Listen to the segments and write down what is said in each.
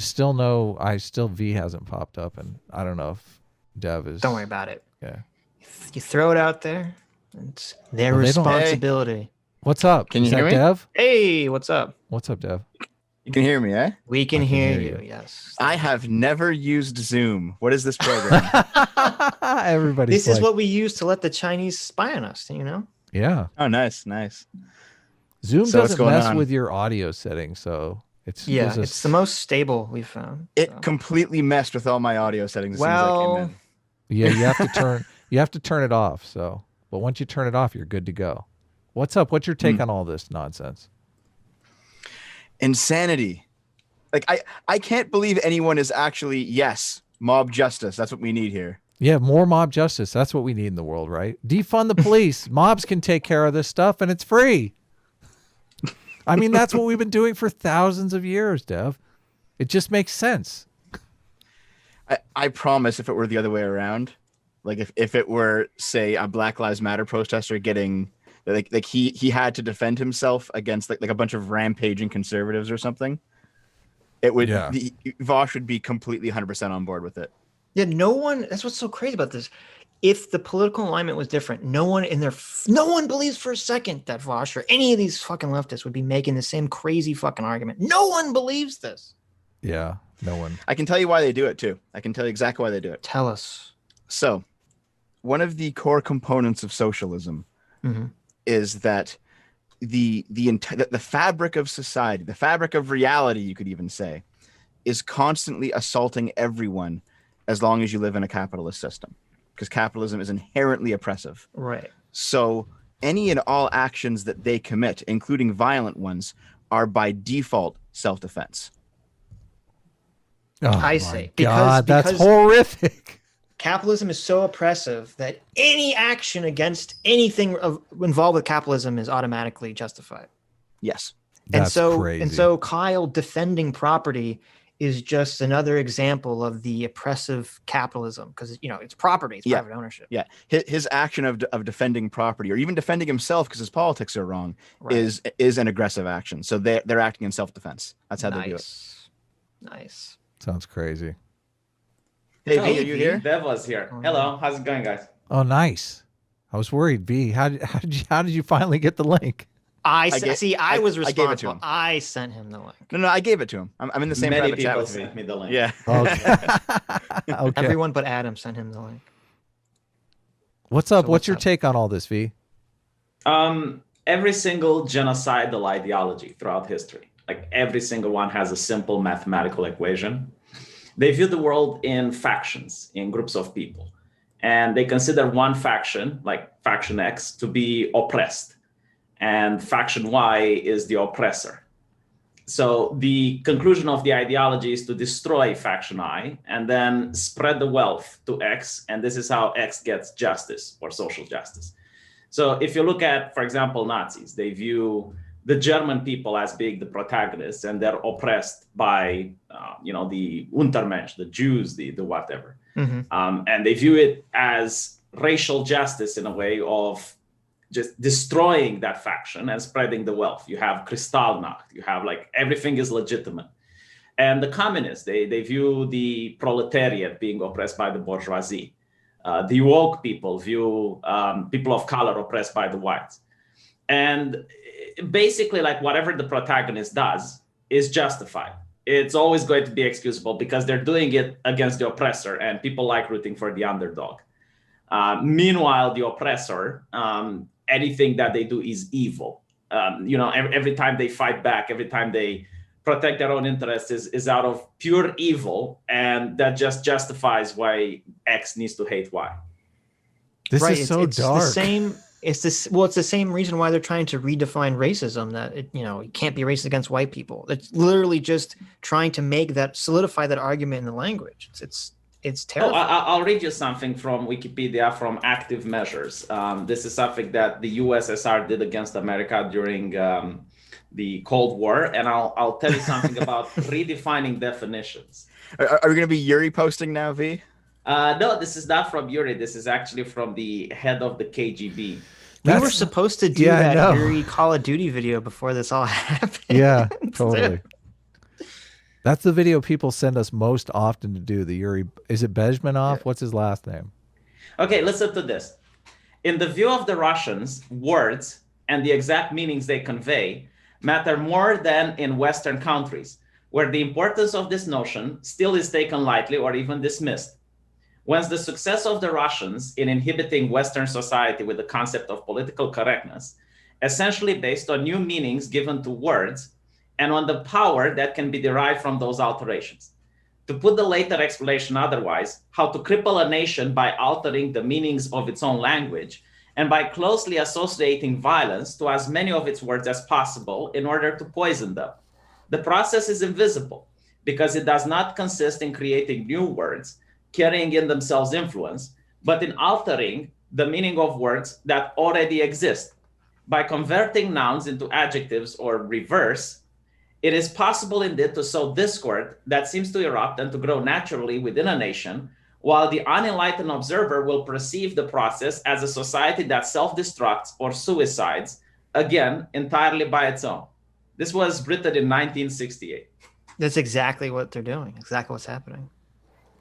still V hasn't popped up, and I don't know if Dev is. Don't worry about it. Yeah. You throw it out there. It's their responsibility. What's up? Can you hear me? Dev? Hey, what's up? What's up, Dev? You can hear me, eh? We can hear you. Yes. I have never used Zoom. What is this program? Everybody's This is what we use to let the Chinese spy on us, you know? Yeah. Oh, nice. Zoom So what's doesn't going mess on? with your audio settings, so it's it's the most stable we've found. It completely messed with all my audio settings as soon as I came in. Yeah, you have to turn it off. So, but once you turn it off, you're good to go. What's up? What's your take on all this nonsense? Insanity. Like I can't believe anyone is actually mob justice. That's what we need here. Yeah, more mob justice. That's what we need in the world, right? Defund the police. Mobs can take care of this stuff, and it's free. I mean, that's what we've been doing for thousands of years, Dev. It just makes sense. I promise if it were the other way around, like if it were, say, a Black Lives Matter protester getting like he had to defend himself against like a bunch of rampaging conservatives or something, it would Vosh would be completely 100% on board with it. Yeah, that's what's so crazy about this. If the political alignment was different, no one believes for a second that Vosh or any of these fucking leftists would be making the same crazy fucking argument. No one believes this. Yeah, no one. I can tell you why they do it too. I can tell you exactly why they do it. Tell us. So, one of the core components of socialism is that the fabric of society, the fabric of reality, you could even say, is constantly assaulting everyone as long as you live in a capitalist system, because capitalism is inherently oppressive. Right. So any and all actions that they commit, including violent ones, are by default self-defense. Oh, I my see. God, that's horrific. Capitalism is so oppressive that any action against anything involved with capitalism is automatically justified. Yes. That's crazy. And so Kyle defending property is just another example of the oppressive capitalism, because it's property, it's private ownership. Yeah, his action of defending property, or even defending himself because his politics are wrong, is an aggressive action. So they're acting in self-defense. That's how they do it. Nice. Sounds crazy. Hey, V, are you here? Dev was here. Hello, how's it going, guys? Oh, nice. I was worried, V. How did you finally get the link? I was responsible. I gave it to him. I sent him the link. No, I gave it to him. I'm in the same private chat with sent me the link. Yeah. Okay. Okay. Everyone but Adam sent him the link. What's up? What's your take on all this, V? Every single genocidal ideology throughout history, like every single one, has a simple mathematical equation. They view the world in factions, in groups of people, and they consider one faction, like faction X, to be oppressed, and faction Y is the oppressor. So the conclusion of the ideology is to destroy faction I and then spread the wealth to X, and this is how X gets justice or social justice. So if you look at, for example, Nazis, they view the German people as being the protagonists, and they're oppressed by, the Untermensch, the Jews, the whatever. And they view it as racial justice in a way of just destroying that faction and spreading the wealth. You have Kristallnacht, you have everything is legitimate. And the communists, they view the proletariat being oppressed by the bourgeoisie. The woke people view people of color oppressed by the whites. And basically, whatever the protagonist does is justified. It's always going to be excusable because they're doing it against the oppressor, and people like rooting for the underdog. Meanwhile, the oppressor, anything that they do is evil. Every time they fight back, every time they protect their own interests is out of pure evil, and that just justifies why X needs to hate Y. This is so dark. It's the same reason why they're trying to redefine racism, that you can't be racist against white people. It's literally just trying to solidify that argument in the language. It's terrible. I'll read you something from Wikipedia from Active Measures. This is something that the USSR did against America during the Cold War, and I'll tell you something about redefining definitions. Are we going to be Yuri posting now, V? No, this is not from Yuri. This is actually from the head of the KGB. We were supposed to do that Yuri Call of Duty video before this all happened. Yeah, totally. That's the video people send us most often to do. The Yuri, is it Bezmenov? Yeah. What's his last name? Okay, listen to this. In the view of the Russians, words and the exact meanings they convey matter more than in Western countries, where the importance of this notion still is taken lightly or even dismissed. Whence the success of the Russians in inhibiting Western society with the concept of political correctness, essentially based on new meanings given to words and on the power that can be derived from those alterations. To put the later explanation otherwise, how to cripple a nation by altering the meanings of its own language and by closely associating violence to as many of its words as possible in order to poison them. The process is invisible because it does not consist in creating new words, carrying in themselves influence, but in altering the meaning of words that already exist. By converting nouns into adjectives or reverse, it is possible indeed to sow discord that seems to erupt and to grow naturally within a nation, while the unenlightened observer will perceive the process as a society that self-destructs or suicides, again, entirely by its own. This was written in 1968. That's exactly what they're doing. Exactly what's happening.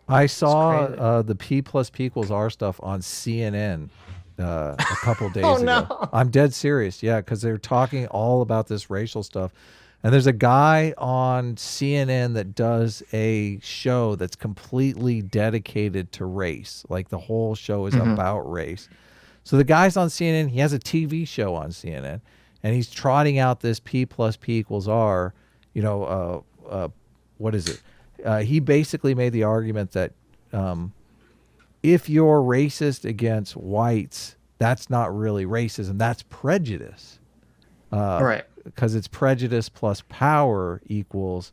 I crazy. saw the P plus P equals R stuff on CNN a couple days Oh, ago. no. I'm dead serious. Yeah, because they're talking all about this racial stuff. And there's a guy on CNN that does a show that's completely dedicated to race. Like the whole show is about race. So the guy's on CNN. He has a TV show on CNN, and he's trotting out this P plus P equals R. You know, what is it? He basically made the argument that if you're racist against whites, that's not really racism. That's prejudice. Right. Because it's prejudice plus power equals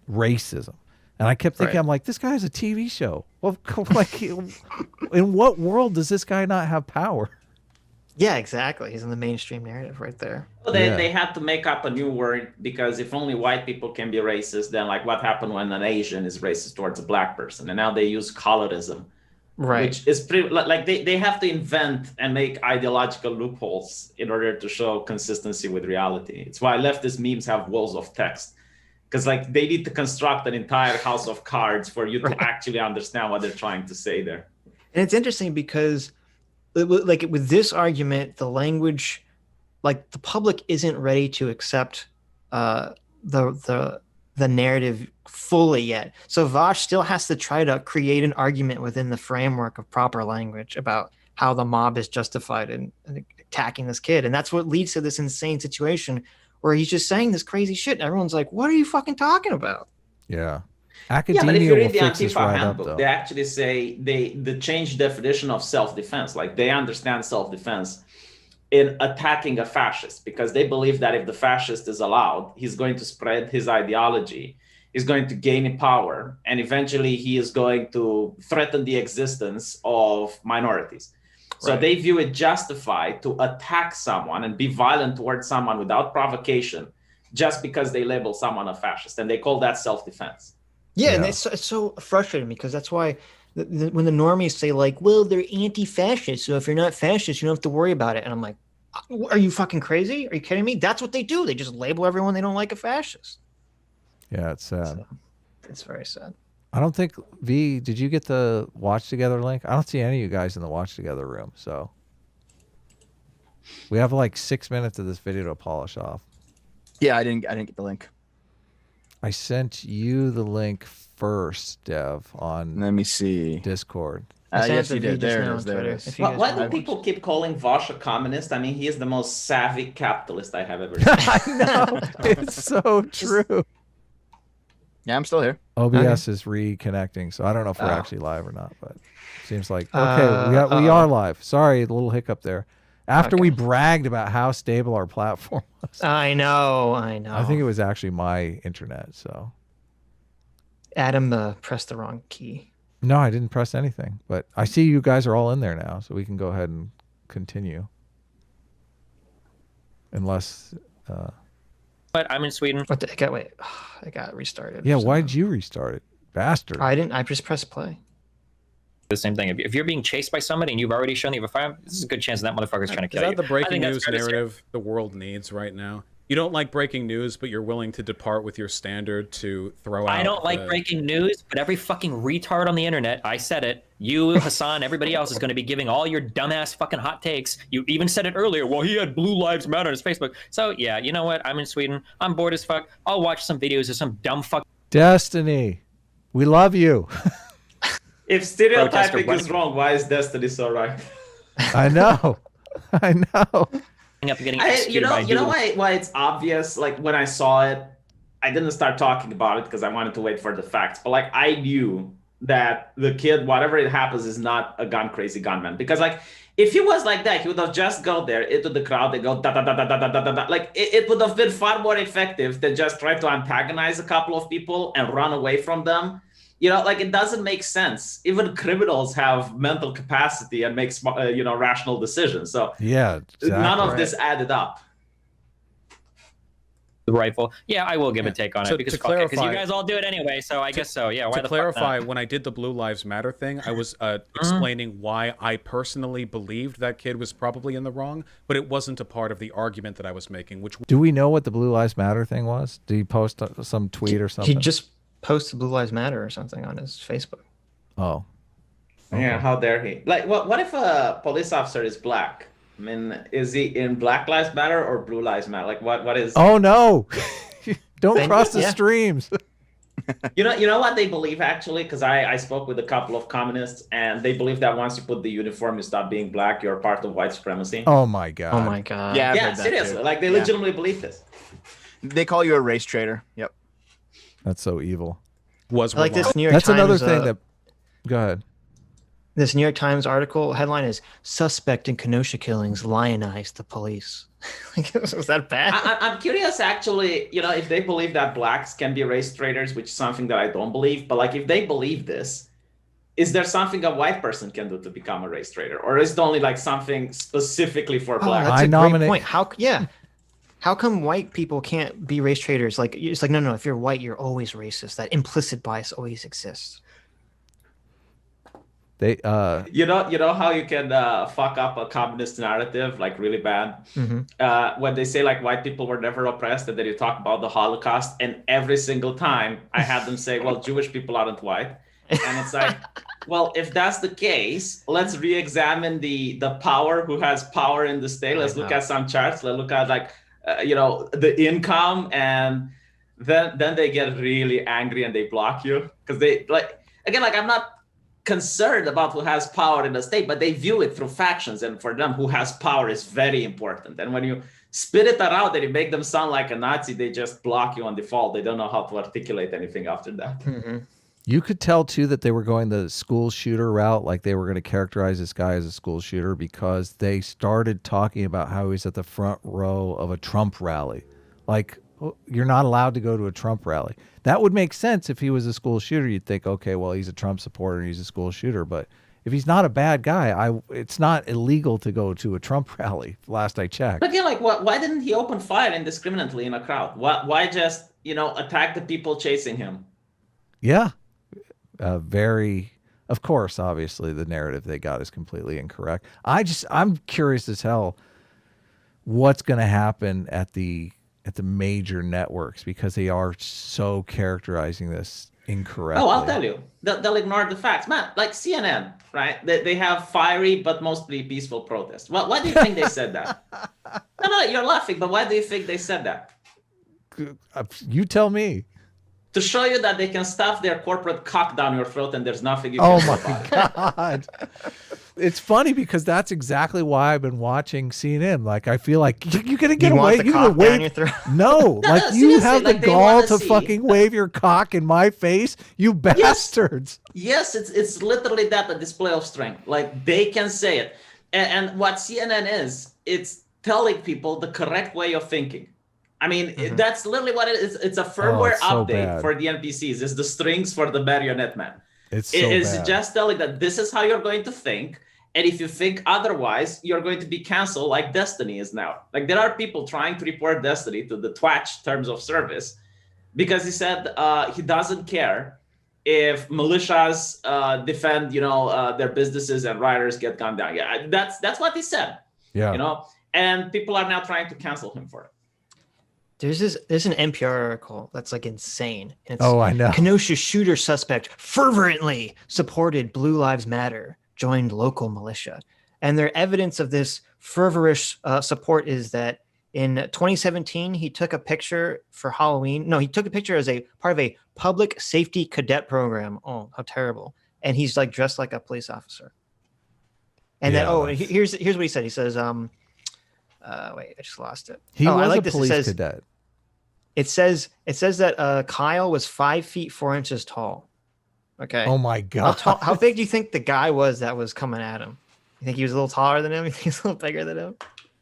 racism. And I kept thinking, Right. I'm like, this guy has a TV show. Well, like, in what world does this guy not have power? Yeah, exactly. He's in the mainstream narrative right there. Well, they had to make up a new word because if only white people can be racist, then like what happened when an Asian is racist towards a black person? And now they use colorism. Right. Which is pretty like they have to invent and make ideological loopholes in order to show consistency with reality. It's why leftist memes have walls of text, because like they need to construct an entire house of cards for you to actually understand what they're trying to say there. And it's interesting because like with this argument, the language, like the public isn't ready to accept the narrative fully yet. So Vosh still has to try to create an argument within the framework of proper language about how the mob is justified in attacking this kid. And that's what leads to this insane situation where he's just saying this crazy shit. And everyone's like, what are you fucking talking about? Yeah. Yeah, Academia but if you will read the fix this Antifa right up, handbook, though. they actually say the change definition of self-defense. Like they understand self-defense in attacking a fascist because they believe that if the fascist is allowed, he's going to spread his ideology, he's going to gain power, and eventually he is going to threaten the existence of minorities. So Right. they view it justified to attack someone and be violent towards someone without provocation just because they label someone a fascist, and they call that self-defense. Yeah, and Yeah. it's so frustrating because that's why when the normies say like, well, they're anti-fascist, so if you're not fascist, you don't have to worry about it. And I'm like, are you fucking crazy? Are you kidding me? That's what they do. They just label everyone they don't like a fascist. Yeah, it's sad. So, it's very sad. I don't think, V, did you get the Watch Together link? I don't see any of you guys in the Watch Together room, so. We have like 6 minutes of this video to polish off. Yeah, I didn't get the link. I sent you the link first, Dev, on Let me see. Discord. I sent Yes, it you to did. just There now it on is. There it Twitter. is. If you guys Why wanna do watch. people keep calling Vosh a communist? I mean, he is the most savvy capitalist I have ever seen. I know. It's so true. Yeah, I'm still here. OBS is reconnecting, so I don't know if we're Oh. actually live or not, but seems like okay. We are live. Sorry, a little hiccup there. After we bragged about how stable our platform was, I know. I think it was actually my internet. So Adam pressed the wrong key. no, I didn't press anything, but I see you guys are all in there now, so we can go ahead and continue. Unless, But I'm in Sweden. What the, wait, I got restarted. yeah, for why some did you restart it, bastard? reason. I didn't. I just pressed play. The same thing. If you're being chased by somebody and you've already shown you have a fire, this is a good chance that motherfucker's trying to Is kill you. that the I think breaking that's news fair to say. narrative the world needs right now? You don't like breaking news, but you're willing to depart with your standard to throw out. I don't like breaking news, but every fucking retard on the internet, I said it, you, Hassan, everybody else is going to be giving all your dumbass fucking hot takes. You even said it earlier. Well, he had Blue Lives Matter on his Facebook. So yeah, you know what? I'm in Sweden. I'm bored as fuck. I'll watch some videos of some dumb fuck. Destiny, we love you. If stereotyping is wrong, why is Destiny so right? I know. I know. Up and getting you know why it's obvious. Like when I saw it, I didn't start talking about it because I wanted to wait for the facts. But like I knew that the kid, whatever it happens, is not a gun crazy gunman. Because like if he was like that, he would have just go there into the crowd and go da da da da da da da da da. Like it would have been far more effective than just try to antagonize a couple of people and run away from them. You know, like it doesn't make sense. Even criminals have mental capacity and make rational decisions. So yeah, exactly. None of this added up. The rifle. Yeah, I will give a take on it because clarify, because you guys all do it anyway. So I guess so. Yeah. Why to clarify, when I did the Blue Lives Matter thing, I was explaining why I personally believed that kid was probably in the wrong, but it wasn't a part of the argument that I was making. Which do we know what the Blue Lives Matter thing was? Did he post some tweet or something? He just posted Blue Lives Matter or something on his Facebook. Oh. Okay. Yeah. How dare he? Like, what if a police officer is black? I mean, is he in Black Lives Matter or Blue Lives Matter? Like, what is? Oh no! Don't cross the streams. You know what they believe actually? Because I spoke with a couple of communists, and they believe that once you put the uniform, you stop being black. You're part of white supremacy. Oh my god! Oh my god! Yeah, seriously. Like they legitimately believe this. They call you a race traitor. Yep. That's so evil. Was like this New York That's Times, another thing that. Go ahead. This New York Times article headline is "Suspect in Kenosha Killings Lionized the Police." Like, was that bad? I'm curious, actually. You know, if they believe that blacks can be race traitors, which is something that I don't believe. But like, if they believe this, is there something a white person can do to become a race traitor, or is it only like something specifically for blacks? That's a great point. How come white people can't be race traitors? Like, it's like no. If you're white, you're always racist. That implicit bias always exists. They you know how you can fuck up a communist narrative like really bad. When they say like white people were never oppressed, and then you talk about the Holocaust, and every single time I had them say, well, Jewish people aren't white, and it's like, well, if that's the case, let's re-examine the power, who has power in the state. Let's look at some charts. Let's look at like the income, and then they get really angry and they block you because they like, again, like I'm not concerned about who has power in the state, but they view it through factions, and for them, who has power is very important. And when you spit it around and you make them sound like a Nazi, they just block you on default. They don't know how to articulate anything after that. You could tell too that they were going the school shooter route, like they were going to characterize this guy as a school shooter, because they started talking about how he's at the front row of a Trump rally. Like, you're not allowed to go to a Trump rally. That would make sense if he was a school shooter. You'd think, okay, well, he's a Trump supporter and he's a school shooter. But if he's not a bad guy, it's not illegal to go to a Trump rally. Last I checked. But yeah, like, why didn't he open fire indiscriminately in a crowd? Why just attack the people chasing him? Yeah, of course, obviously the narrative they got is completely incorrect. I'm curious as hell what's going to happen at the major networks, because they are so characterizing this incorrectly. Oh, I'll tell you. They'll ignore the facts. Man, like CNN, right? They have fiery but mostly peaceful protests. Well, why do you think they said that? No, you're laughing, but why do you think they said that? You tell me. To show you that they can stuff their corporate cock down your throat and there's nothing you can do about it. Oh my God. It's funny because that's exactly why I've been watching CNN. Like, I feel like you're going to get away. You want the cock down your throat? No, like you have the gall to fucking wave your cock in my face, you bastards. Yes, it's literally that, a display of strength. Like, they can say it. And what CNN is, it's telling people the correct way of thinking. I mean, that's literally what it is. It's a firmware update for the NPCs. It's the strings for the marionette man. It's just telling that this is how you're going to think. And if you think otherwise, you're going to be canceled like Destiny is now. Like, there are people trying to report Destiny to the Twitch terms of service because he said he doesn't care if militias defend, their businesses and rioters get gunned down. Yeah, that's what he said. Yeah. And people are now trying to cancel him for it. There's an NPR article that's like insane. It's, Oh, I know. Kenosha shooter suspect fervently supported Blue Lives Matter, joined local militia. And their evidence of this fervorish support is that in 2017, he took a picture for Halloween. No, he took a picture as a part of a public safety cadet program. Oh, how terrible. And he's like dressed like a police officer. And Yeah, then, here's what he said. He says, wait, I just lost it. He I was like a this. police cadet. It says that Kyle was 5 feet 4 inches tall. Okay. Oh my God. How big do you think the guy was that was coming at him? You think he was a little taller than him? You think he's a little bigger than him?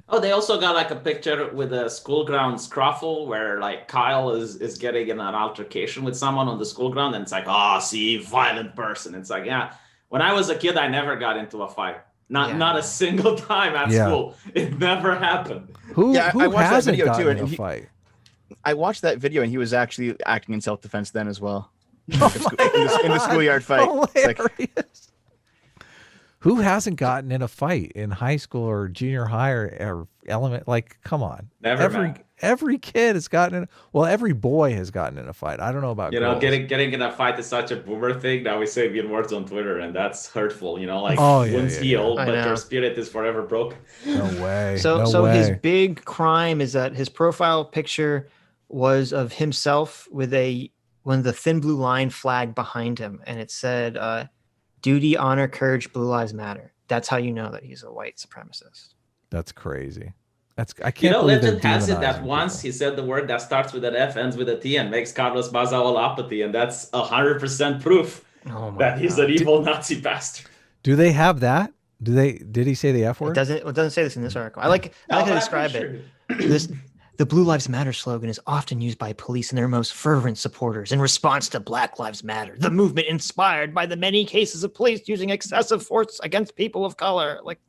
Oh, they also got like a picture with a school ground scruffle where like Kyle is getting in an altercation with someone on the school ground, and it's like, oh, see, violent person. It's like, yeah, when I was a kid, I never got into a fight. Not a single time at school. It never happened. Who I watched that hasn't video gotten too, in and a fight? I watched that video, and he was actually acting in self-defense then as well. In Oh the schoolyard fight. It's like, Hilarious. Who hasn't gotten in a fight in high school or junior high or element? Like, come on. Every kid has gotten in. Well, every boy has gotten in a fight. I don't know about girls. Getting in a fight is such a boomer thing. Now we say mean words on Twitter, and that's hurtful. Like wounds heal, but your spirit is forever broken. No way. So his big crime is that his profile picture was of himself with the thin blue line flag behind him, and it said, "Duty, honor, courage, Blue Lives Matter." That's how you know that he's a white supremacist. That's crazy. I can't believe legend has it that demonizing once people. he said the word that starts with an F, ends with a T, and makes Carlos Bazaolapathy, and that's 100% proof that he's an evil Nazi bastard. Do they have that? Did he say the F word? It doesn't say this in this article. I like how to describe it. The Blue Lives Matter slogan is often used by police and their most fervent supporters in response to Black Lives Matter, the movement inspired by the many cases of police using excessive force against people of color. Like,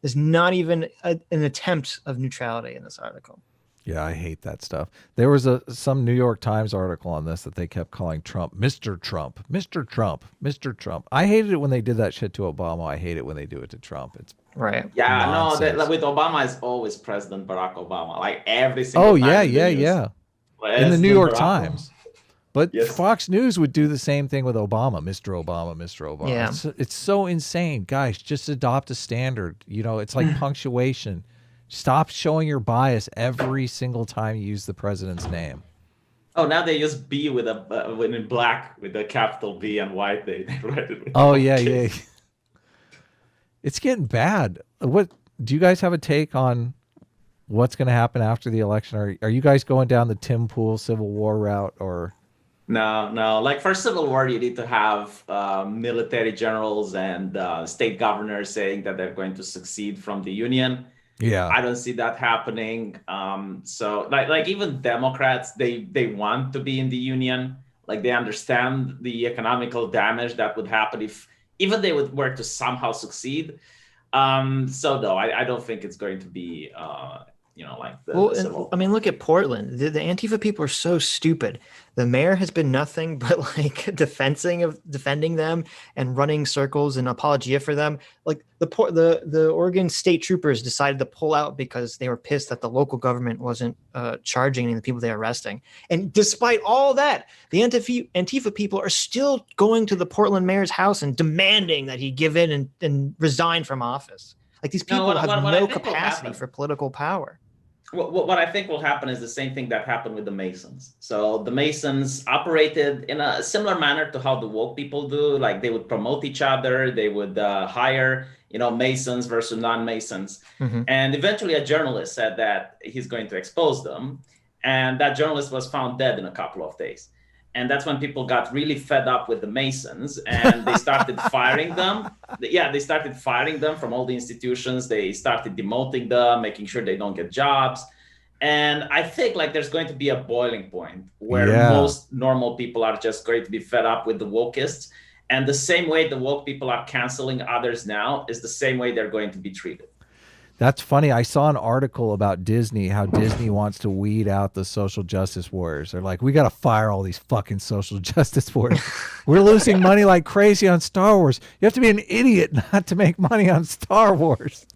there's not even an attempt of neutrality in this article. Yeah, I hate that stuff. There was some New York Times article on this that they kept calling Trump, Mr. Trump, Mr. Trump, Mr. Trump. I hated it when they did that shit to Obama. I hate it when they do it to Trump. It's right. Yeah, nonsense. no, with Obama is always President Barack Obama. Like every single time. Yeah. In the New York Times. But Yes. Fox News would do the same thing with Obama, Mr. Obama, Mr. Obama. Yeah. It's so insane. Guys, just adopt a standard. It's like punctuation. Stop showing your bias every single time you use the president's name. Oh, now they use B with when in black with a capital B, and white they write it with Yeah. It's getting bad. What do you guys have a take on what's going to happen after the election? Are you guys going down the Tim Pool Civil War route or? No. Like for Civil War, you need to have military generals and state governors saying that they're going to secede from the Union. Yeah, I don't see that happening. So like even Democrats, they want to be in the Union. Like they understand the economical damage that would happen if even they were to somehow succeed. So no, I don't think it's going to be like the civil. I mean, look at Portland. The Antifa people are so stupid. The mayor has been nothing but like defending them and running circles and apologia for them. Like the Oregon state troopers decided to pull out because they were pissed that the local government wasn't charging any of the people they were arresting. And despite all that, the Antifa people are still going to the Portland mayor's house and demanding that he give in and resign from office. Like these people have no capacity for political power. What I think will happen is the same thing that happened with the Masons. So the Masons operated in a similar manner to how the woke people do. Like they would promote each other. They would hire, Masons versus non-Masons. Mm-hmm. And eventually a journalist said that he's going to expose them. And that journalist was found dead in a couple of days. And that's when people got really fed up with the Masons and they started firing them. Yeah, they started firing them from all the institutions. They started demoting them, making sure they don't get jobs. And I think like there's going to be a boiling point where most normal people are just going to be fed up with the wokeists. And the same way the woke people are canceling others now is the same way they're going to be treated. That's funny. I saw an article about Disney, how Disney wants to weed out the social justice warriors. They're like, we got to fire all these fucking social justice warriors. We're losing money like crazy on Star Wars. You have to be an idiot not to make money on Star Wars.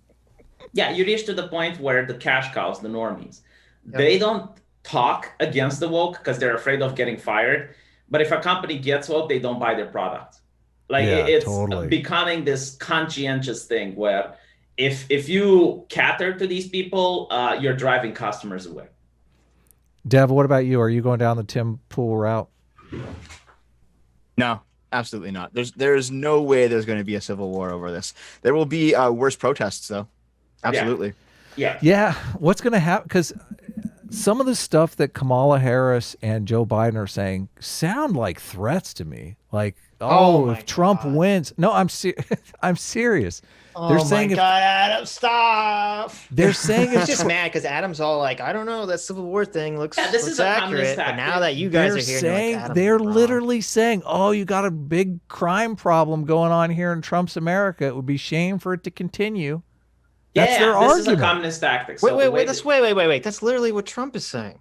Yeah, you reach to the point where the cash cows, the normies, they don't talk against the woke because they're afraid of getting fired. But if a company gets woke, they don't buy their product. Like Yeah, it's totally. becoming this conscientious thing where if you cater to these people, you're driving customers away. Dev, what about you? Are you going down the Tim Pool route? No, absolutely not. There's no way there's going to be a civil war over this. There will be worse protests, though. Absolutely. Yeah. Yeah. What's going to happen? Because some of the stuff that Kamala Harris and Joe Biden are saying sound like threats to me. Like, Oh my if Trump God. wins, no, I'm serious. They're Oh saying my God, Adam, stop! they're saying He's if just mad because Adam's all like, I don't know, that Civil War thing looks, Yeah, this looks is a communist accurate. But tactic. now that you guys they're are here, saying you're like, Adam's they're wrong. literally saying, oh, you got a big crime problem going on here in Trump's America. It would be shame for it to continue. That's Yeah, their this argument. is a communist tactic. So Wait. That's literally what Trump is saying.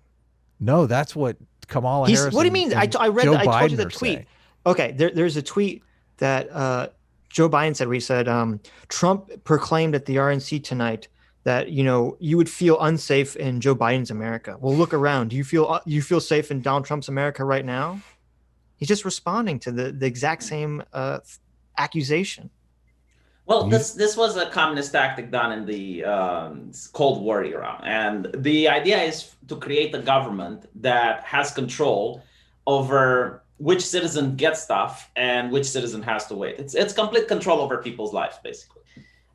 No, that's what Kamala Harris. What do you mean? I Joe told you Biden the are tweet. saying. Okay, there's a tweet that Joe Biden said where he said Trump proclaimed at the RNC tonight that you would feel unsafe in Joe Biden's America. Well, look around. Do you feel safe in Donald Trump's America right now? He's just responding to the exact same accusation. Well, this was a communist tactic done in the Cold War era, and the idea is to create a government that has control over which citizen gets stuff and which citizen has to wait. It's complete control over people's lives, basically.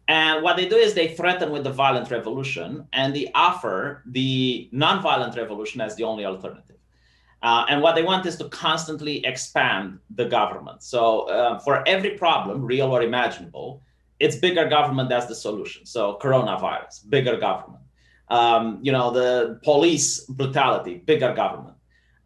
And what they do is they threaten with the violent revolution, and they offer the nonviolent revolution as the only alternative. And what they want is to constantly expand the government. So for every problem, real or imaginable, it's bigger government that's the solution. So coronavirus, bigger government. The police brutality, bigger government.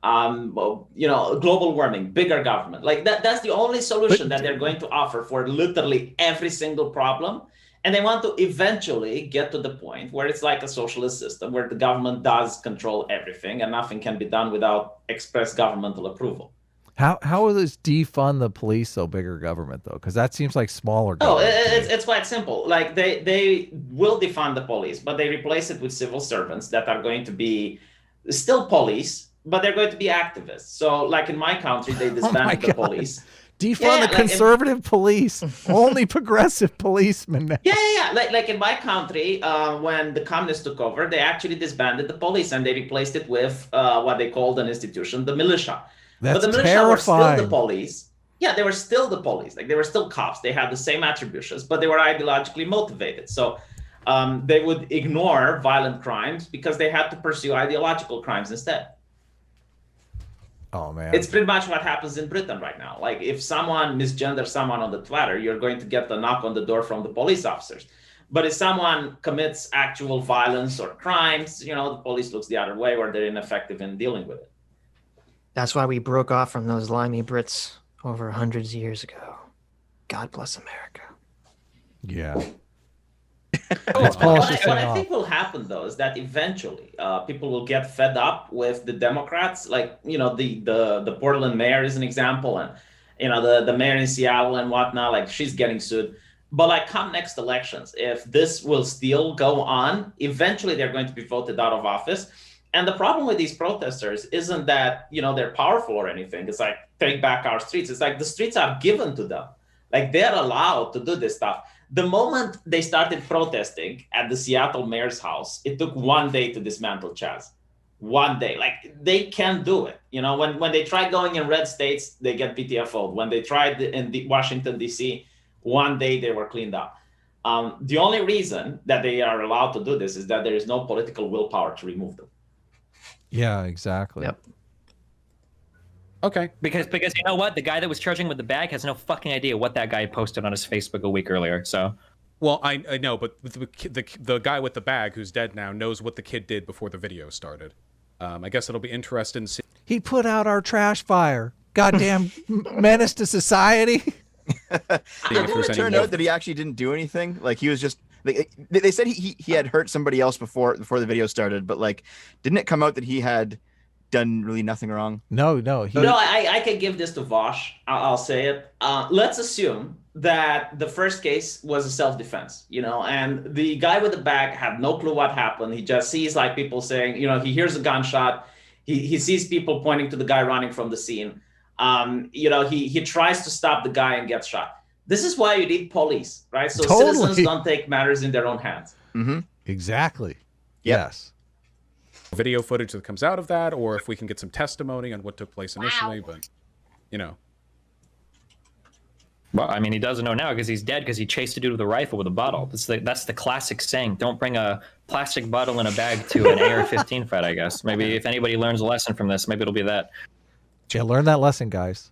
Global warming, bigger government. Like that's the only solution that they're going to offer for literally every single problem. And they want to eventually get to the point where it's like a socialist system where the government does control everything and nothing can be done without express governmental approval. How will this defund the police so bigger government though? Because that seems like smaller Oh, government. it's quite simple. Like they will defund the police, but they replace it with civil servants that are going to be still police, but they're going to be activists. So like in my country, they disbanded the police. Defund the conservative police. Only progressive policemen now. Yeah. Like in my country, when the communists took over, they actually disbanded the police and they replaced it with what they called an institution, the militia. That's but the militia terrifying. were still the police. Yeah, they were still the police. Like they were still cops. They had the same attributions, but they were ideologically motivated. So they would ignore violent crimes because they had to pursue ideological crimes instead. Oh man. It's pretty much what happens in Britain right now. Like if someone misgenders someone on the Twitter, you're going to get a knock on the door from the police officers. But if someone commits actual violence or crimes, the police looks the other way or they're ineffective in dealing with it. That's why we broke off from those limey Brits over hundreds of years ago. God bless America. Yeah. What I think will happen though is that eventually people will get fed up with the Democrats. Like the Portland mayor is an example, and the mayor in Seattle and whatnot. Like she's getting sued. But like come next elections, if this will still go on, eventually they're going to be voted out of office. And the problem with these protesters isn't that they're powerful or anything. It's like take back our streets. It's like the streets are given to them. Like they're allowed to do this stuff. The moment they started protesting at the Seattle mayor's house, it took one day to dismantle Chaz. 1 day. Like they can do it. When they tried going in red states, they get PTFO'd. When they tried in Washington, D.C., 1 day they were cleaned up. The only reason that they are allowed to do this is that there is no political willpower to remove them. Yeah, exactly. Yep. Okay. Because you know what? The guy that was charging with the bag has no fucking idea what that guy posted on his Facebook a week earlier. So. Well, I know, but the guy with the bag who's dead now knows what the kid did before the video started. I guess it'll be interesting to see. He put out our trash fire. Goddamn menace to society. It turned out that he actually didn't do anything. Like he was just. They said he had hurt somebody else before the video started, but like, didn't it come out that he had done really nothing wrong? No. I can give this to Vosh. I'll say it. Let's assume that the first case was a self-defense, and the guy with the bag had no clue what happened. He just sees like people saying, he hears a gunshot. He sees people pointing to the guy running from the scene. He tries to stop the guy and gets shot. This is why you need police, right? So citizens don't take matters in their own hands. Mm-hmm. Exactly. Yep. Yes. Video footage that comes out of that, or if we can get some testimony on what took place initially, but Well, I mean, he doesn't know now because he's dead because he chased a dude with a rifle with a bottle. That's the classic saying. Don't bring a plastic bottle in a bag to an AR-15 fight, I guess. Maybe if anybody learns a lesson from this, maybe it'll be that. Yeah, learn that lesson, guys.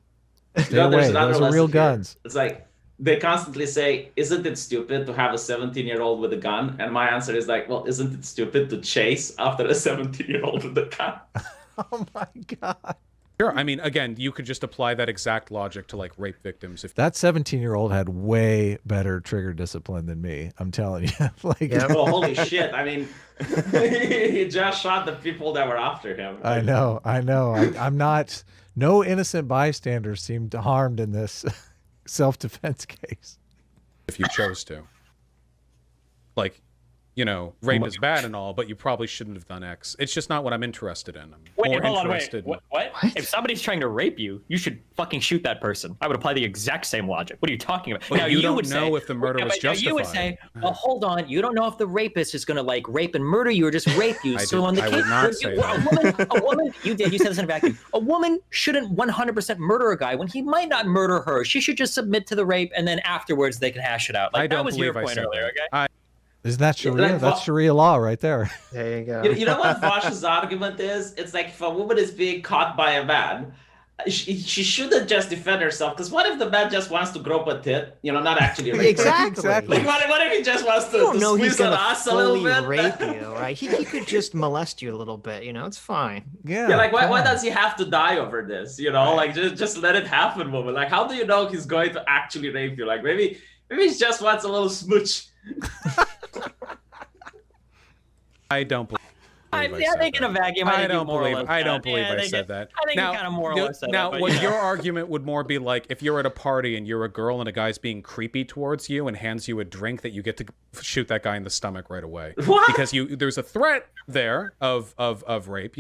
Stay There's away. another Those are real lesson here. guns. It's like they constantly say, isn't it stupid to have a 17-year-old with a gun? And my answer is like, well, isn't it stupid to chase after a 17-year-old with a gun? Oh my God. sure. I mean, again, you could just apply that exact logic to like rape victims. If That 17-year-old had way better trigger discipline than me. I'm telling you. Well, holy shit. I mean, he just shot the people that were after him. I know. I'm not. No innocent bystanders seemed harmed in this self-defense case. if you chose to, like, rape is bad and all, but you probably shouldn't have done X. It's just not what I'm interested in. I'm Wait, more hold on, wait. interested. What? If somebody's trying to rape you, you should fucking shoot that person. I would apply the exact same logic. What are you talking about? But now, you don't would know say, if the murder was now you would justified. say, well, hold on. You don't know if the rapist is going to like rape and murder you or just rape you. I would not say that. A woman, you said this in a vacuum. A woman shouldn't 100% murder a guy when he might not murder her. She should just submit to the rape, and then afterwards they can hash it out. Like, I don't that was your believe I point said earlier, that. okay? Isn't that Sharia? like, That's Sharia law right there. There you go. You know what Vosh's argument is? It's like if a woman is being caught by a man, she shouldn't just defend herself. Because what if the man just wants to grope a tit? Not actually rape her? Exactly. Like, what if he just wants to, You don't know he's squeeze an gonna ass a little fully bit? rape you, right? He could just molest you a little bit. It's fine. Yeah. Yeah, like why come on. does he have to die over this? Like just let it happen, woman. Like how do you know he's going to actually rape you? Like maybe he just wants a little smooch. I don't believe. I think in a vacuum, I don't believe. I don't believe I think said that. I think now, you kind of more or less said now, that. But, what your argument would more be like if you're at a party and you're a girl and a guy's being creepy towards you and hands you a drink that you get to shoot that guy in the stomach right away What? because there's a threat there of rape.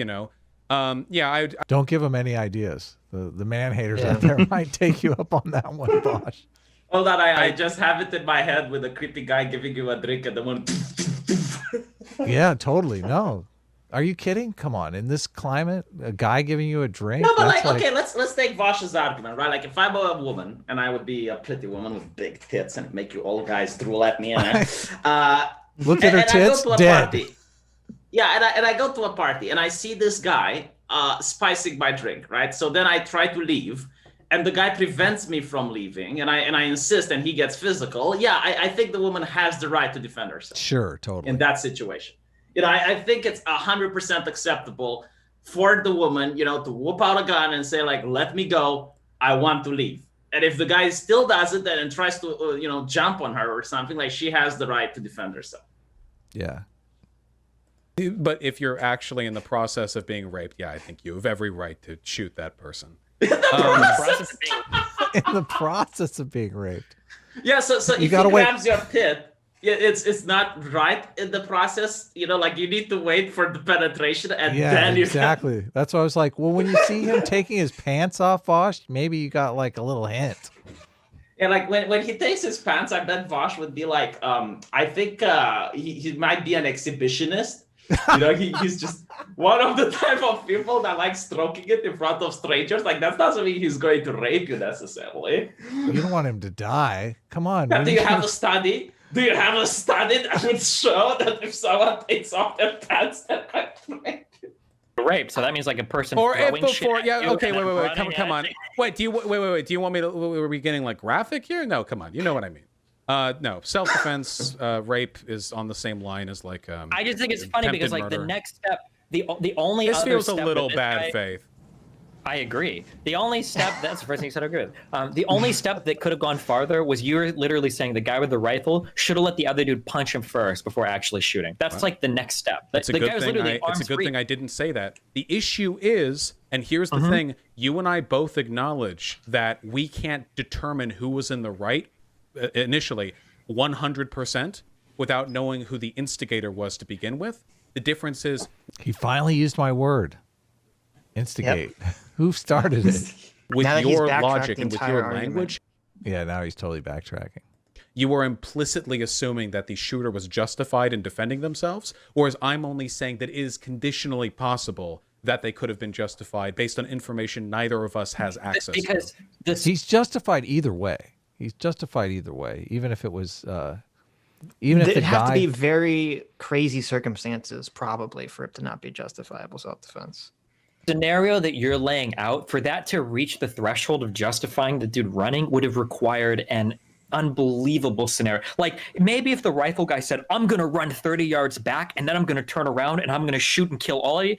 Don't give them any ideas. The man haters out there might take you up on that one, Bosh. Hold on, I just have it in my head with a creepy guy giving you a drink and the one. Yeah, totally. No. Are you kidding? Come on. In this climate, a guy giving you a drink? No, but that's okay, let's take Vosh's argument, right? Like if I'm a woman and I would be a pretty woman with big tits and make you all guys drool at me, Look at her and I go tits, to a dead. party. Yeah, and I go to a party and I see this guy spicing my drink, right? So then I try to leave, and the guy prevents me from leaving, and I insist, and he gets physical. Yeah, I think the woman has the right to defend herself. Sure, totally. In that situation. I think it's 100% acceptable for the woman, to whoop out a gun and say, like, let me go, I want to leave. And if the guy still does it and tries to, jump on her or something, like, she has the right to defend herself. Yeah. But if you're actually in the process of being raped, I think you have every right to shoot that person. In the process of being raped. Yeah, so if he gotta wait. grabs your pit, it's not right in the process. Like you need to wait for the penetration and then you exactly. That's why I was like, well, when you see him taking his pants off, Vosh, maybe you got like a little hint. Yeah, like when he takes his pants, I bet Vosh would be like, I think he might be an exhibitionist. He's just one of the type of people that like stroking it in front of strangers. Like that doesn't mean he's going to rape you necessarily. You don't want him to die. Come on. Do you have a study? Do you have a study that would show that if someone takes off their pants, they're going to rape you? Rape. So that means like a person Or if throwing shit before, at you okay, and then wait, running come on. at you. Wait, do you want me to? Are we getting like graphic here? No, come on. You know what I mean. No, self-defense, rape is on the same line as like. I just think it's funny because like attempted the murder. next step, the only This other feels a step little that this bad guy- faith. I agree. The only step, that's the first thing you said I agree with. The only step that could have gone farther was you're literally saying the guy with the rifle should have let the other dude punch him first before actually shooting. That's like the next step. It's a the good guy was thing. literally It's a arms good free. thing I didn't say that. The issue is, and here's the thing: you and I both acknowledge that we can't determine who was in the right initially 100% without knowing who the instigator was to begin with. The difference is He finally used my word. Instigate. Who started it? With Now that he's your backtracked logic the and with entire your argument. language, Yeah, now he's totally backtracking. you are implicitly assuming that the shooter was justified in defending themselves, whereas I'm only saying that it is conditionally possible that they could have been justified based on information neither of us has access Because to. He's justified either way. He's justified either way, even if it was, even if It'd the have to guy. be very crazy circumstances, probably, for it to not be justifiable self-defense. scenario that you're laying out, for that to reach the threshold of justifying the dude running, would have required an unbelievable scenario. Like maybe if the rifle guy said, I'm going to run 30 yards back and then I'm going to turn around and I'm going to shoot and kill all of you.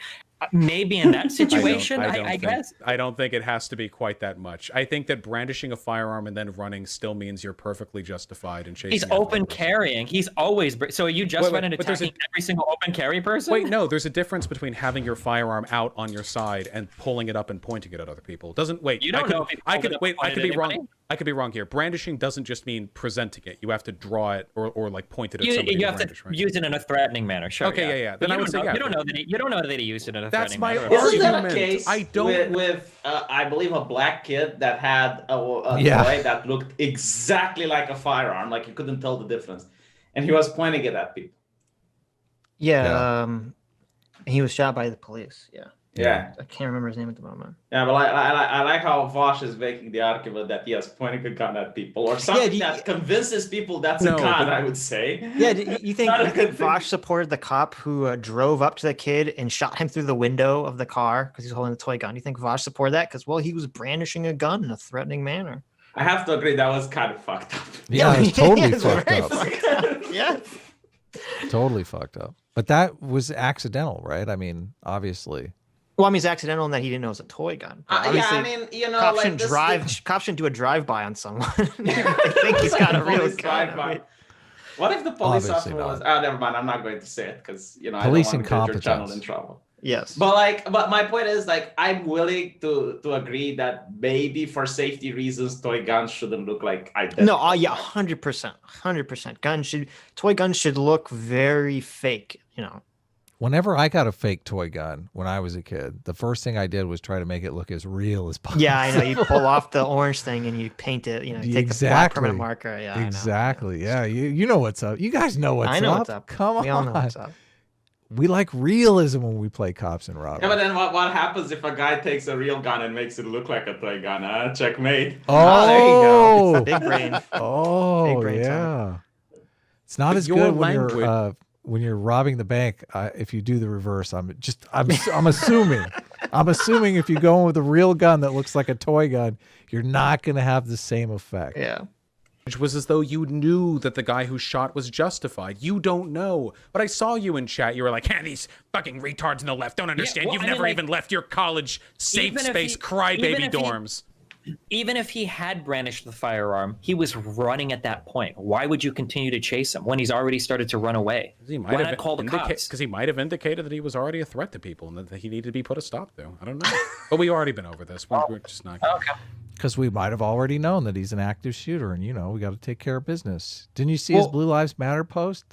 Maybe in that situation, I guess. I don't think it has to be quite that much. I think that brandishing a firearm and then running still means you're perfectly justified in chasing. He's after open the person. carrying. He's always. So are you justified in but there's attacking every single open carry person? Wait, no. There's a difference between having your firearm out on your side and pulling it up and pointing it at other people. It doesn't wait. You don't know if he I pulled could it up wait. and I could pointed be at wrong. anybody? I could be wrong here. Brandishing doesn't just mean presenting it. You have to draw it or like point it at You somebody. have to brandish, right? use it in a threatening manner. Sure. Okay, yeah. But Then I you would don't say know- yeah. You don't know that you don't know that he used it in a That's threatening my manner. argument. Isn't that a case I don't- with I believe a black kid that had a Yeah. toy that looked exactly like a firearm, like you couldn't tell the difference, and he was pointing it at people. Yeah, he was shot by the police. Yeah, Yeah, I can't remember his name at the moment. yeah, but I like how Vosh is making the argument that he has pointing a gun at people or something that convinces people that's No, a gun. but- I would say. Yeah, you think Not a good thing. Vosh supported the cop who drove up to the kid and shot him through the window of the car because he's holding a toy gun? You think Vosh supported that? Because, well, he was brandishing a gun in a threatening manner. I have to agree that was kind of fucked up. Yeah, it's totally it's fucked very up. fucked up. Yeah. Totally fucked up. But that was accidental, right? I mean, obviously. Well, I mean, it's accidental in that he didn't know it was a toy gun. But Yeah, obviously, I mean, you know, cops like shouldn't this drive. Cops shouldn't do a drive-by on someone. I think he's got a real police gun. drive-by. What if the police Obviously officer was? not. Oh, never mind. I'm not going to say it because you know Police I don't want to get your channel incompetence. in trouble. Yes. But my point is like I'm willing to agree that maybe for safety reasons toy guns shouldn't look like identical. No, yeah, 100%. Toy guns should look very fake, you know. Whenever I got a fake toy gun when I was a kid, the first thing I did was try to make it look as real as possible. Yeah, I know. You pull off the orange thing and you paint it, you know, take the black permanent marker. Yeah, exactly. Yeah, you know what's up. You guys know what's up. I know what's up. Come on. We all know what's up. We like realism when we play cops and robbers. Yeah, but then what happens if a guy takes a real gun and makes it look like a toy gun? Huh? Checkmate. Oh, there you go. Oh, Big brain. oh, Big brain yeah. It's not But as your good language- when you're robbing the bank. If you do the reverse, I'm assuming. I'm assuming if you go in with a real gun that looks like a toy gun, you're not going to have the same effect. Yeah. Which was as though you knew that the guy who shot was justified. You don't know. But I saw you in chat. You were like, these fucking retards on the left don't understand. well, You've I mean, never like, even left your college safe even if space he- crybaby even if he- dorms. Even if he had brandished the firearm, he was running at that point. Why would you continue to chase him when he's already started to run away? Why not call the cops? Because he might have indicated that he was already a threat to people and that he needed to be put a stop to. I don't know. But we've already been over this. We're just not. Okay. Because we might have already known that he's an active shooter, and we got to take care of business. Didn't you see his Blue Lives Matter post?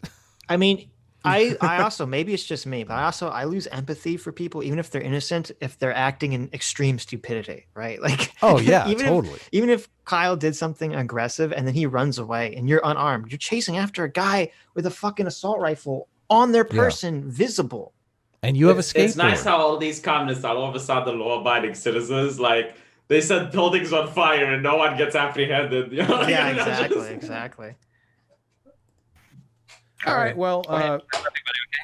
I mean, I also, maybe it's just me, but I lose empathy for people, even if they're innocent, if they're acting in extreme stupidity, right? Like, Oh yeah, even totally. Even if Kyle did something aggressive and then he runs away and you're unarmed, you're chasing after a guy with a fucking assault rifle on their person, visible. And you have a skateboard. It's nice how all these communists are all of a sudden law-abiding citizens. Like they set buildings on fire and no one gets apprehended. You know? Yeah, You know, just- exactly. All right. Well,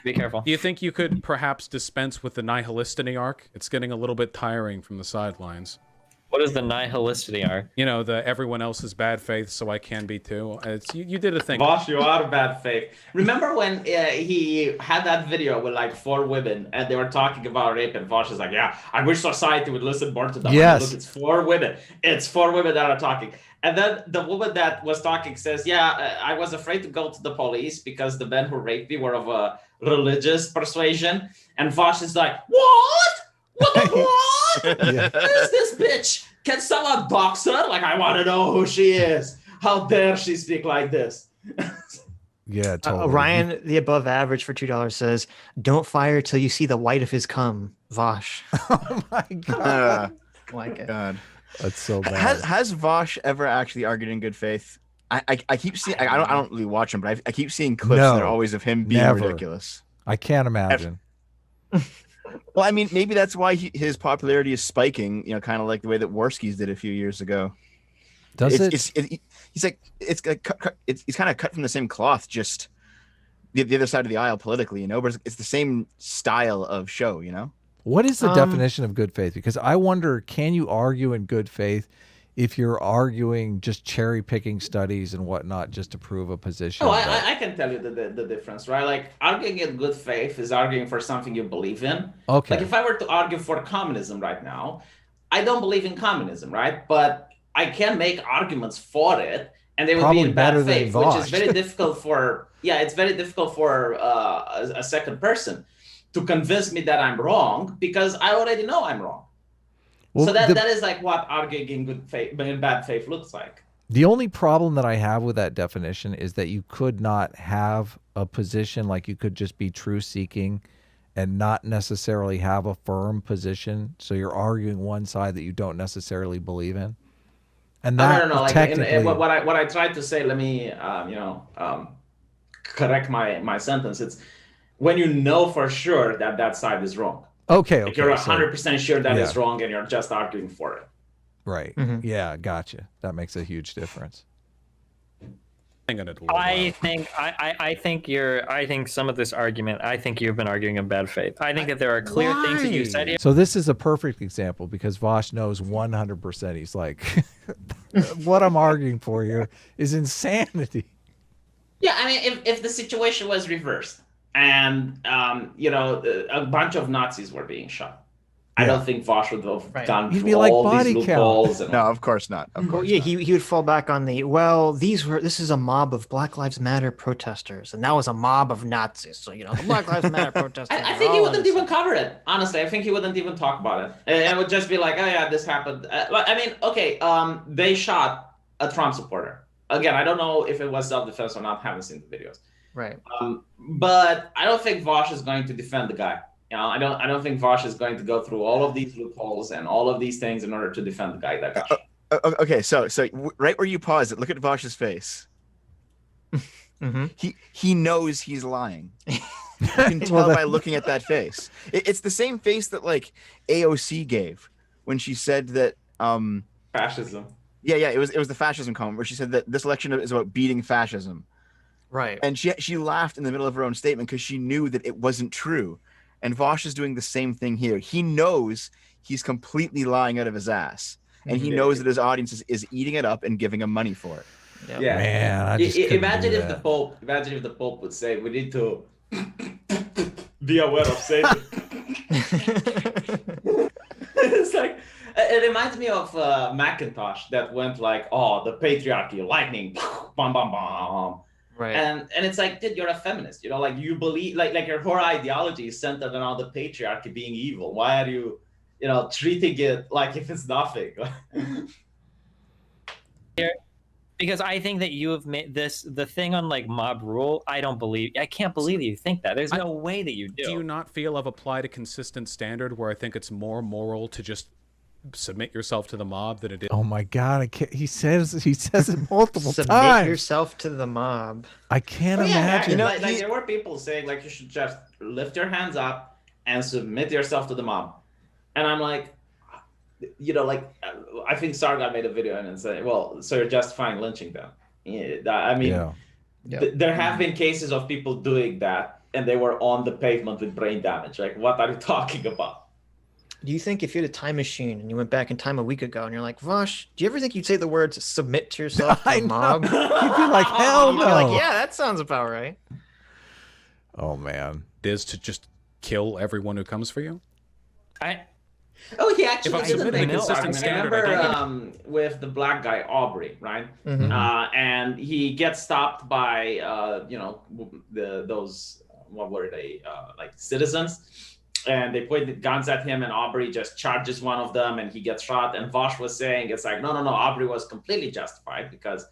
Be careful. do you think you could perhaps dispense with the nihilistiny arc? It's getting a little bit tiring from the sidelines. What is the nihilisticity arc? You know, the everyone else is bad faith, so I can be too. You did a thing. Boss, you are bad faith. Remember when he had that video with like 4 women and they were talking about rape and Vosh is like, yeah, I wish society would listen more to them. Yes. Look, it's 4 women. It's 4 women that are talking. And then the woman that was talking says, yeah, I was afraid to go to the police because the men who raped me were of a religious persuasion. And Vosh is like, what? What the what? Yeah. Who is this bitch? Can someone box her? Like, I want to know who she is. How dare she speak like this? Yeah, totally. Ryan, the above average for $2 says, "Don't fire till you see the white of his cum." Vosh. Oh my god, Uh, Like it. God. that's so Has bad. has Vosh ever actually argued in good faith? I keep seeing. I don't really watch him, but I keep seeing clips that are No, always of him being never. ridiculous. I can't imagine. Well, I mean, maybe that's why his popularity is spiking. You know, kind of like the way that Worski's did a few years ago. Does it? He's like it's he's kind of cut from the same cloth, just the other side of the aisle politically, you know. But it's the same style of show, you know. What is the definition of good faith? Because I wonder, can you argue in good faith if you're arguing just cherry picking studies and whatnot just to prove a position? Oh, I can tell you the difference, right? Like arguing in good faith is arguing for something you believe in. Okay. Like if I were to argue for communism right now, I don't believe in communism, right? But I can make arguments for it, and they would Probably be in bad better than faith, which Vosh. is very difficult for it's very difficult for a second person to convince me that I'm wrong because I already know I'm wrong. Well, So that is like what arguing in good faith, but in bad faith looks like. the only problem that I have with that definition is that you could not have a position, like you could just be truth seeking and not necessarily have a firm position. So you're arguing one side that you don't necessarily believe in. And that No. Like technically, what I tried to say. Let me correct my sentence. It's when you know for sure that that side is wrong. okay. Like you're So- 100% sure that it's yeah. wrong, and you're just arguing for it. right. Mhm. Yeah, gotcha. That makes a huge difference. Hang on a little I while. think some of this argument, I think you've been arguing in bad faith. I think that there are clear things that you said here. So this is a perfect example because Vosh knows 100%. He's like, what I'm arguing for here is insanity. Yeah, I mean, if the situation was reversed and a bunch of Nazis were being shot, I Yeah. don't think Vosh would have Right. gone He'd through be like all body these count. loopholes. And No, of course not. Of Well, course. yeah, not. he would fall back on the this is a mob of Black Lives Matter protesters, and that was a mob of Nazis. So the Black Lives Matter protesters. I are think he all wouldn't innocent. even cover it. Honestly, I think he wouldn't even talk about it. It would just be like, oh yeah, this happened. I mean, okay, they shot a Trump supporter. Again, I don't know if it was self-defense or not. Haven't seen the videos. Right. But I don't think Vosh is going to defend the guy. I don't think Vosh is going to go through all of these loopholes and all of these things in order to defend the guy that got shot. Okay, so right where you pause it, look at Vosh's face. Mm-hmm. He knows he's lying. You can tell by looking at that face. It's the same face that like AOC gave when she said that Fascism. yeah, it was the fascism comment where she said that this election is about beating fascism. Right. And she laughed in the middle of her own statement because she knew that it wasn't true. And Vosh is doing the same thing here. He knows he's completely lying out of his ass. And he knows that his audience is eating it up and giving him money for it. Yep. Yeah. Man, I just couldn't Imagine do if that. the Pope would say, we need to be aware of Satan. It's like, it reminds me of Macintosh that went like, oh, the patriarchy, lightning, bam, bam, bam. Right. And it's like, dude, you're a feminist. Like you believe, like your whole ideology is centered around the patriarchy being evil. Why are you, treating it like if it's nothing? Because I think that you have made the thing on like mob rule. I can't believe you think that. There's no way that you do. Do you not feel I've applied a consistent standard where I think it's more moral to just submit yourself to the mob than it is? Oh my God! I can't, he says it multiple Submit times. yourself to the mob. I can't But yeah, imagine. like there were people saying like you should just lift your hands up and submit yourself to the mob, and I'm like, I think Sargon made a video and said, well, so you're justifying lynching them. I mean, Yeah. Yep. there have been cases of people doing that, and they were on the pavement with brain damage. Like, what are you talking about? Do you think if you had a time machine and you went back in time a week ago and you're like, Vosh, do you ever think you'd say the words "submit to yourself" to I the know. mob? You'd be like, hell You'd no. be like, yeah, that sounds about right. Oh man. It is to just kill everyone who comes for you? Oh, he actually If I'm did submitting make a this consistent argument. standard, I Remember with the black guy Aubrey, right? Mhm. And he gets stopped by those what were they like citizens, and they point the guns at him, and Aubrey just charges one of them, and he gets shot. And Vosh was saying it's like no, Aubrey was completely justified because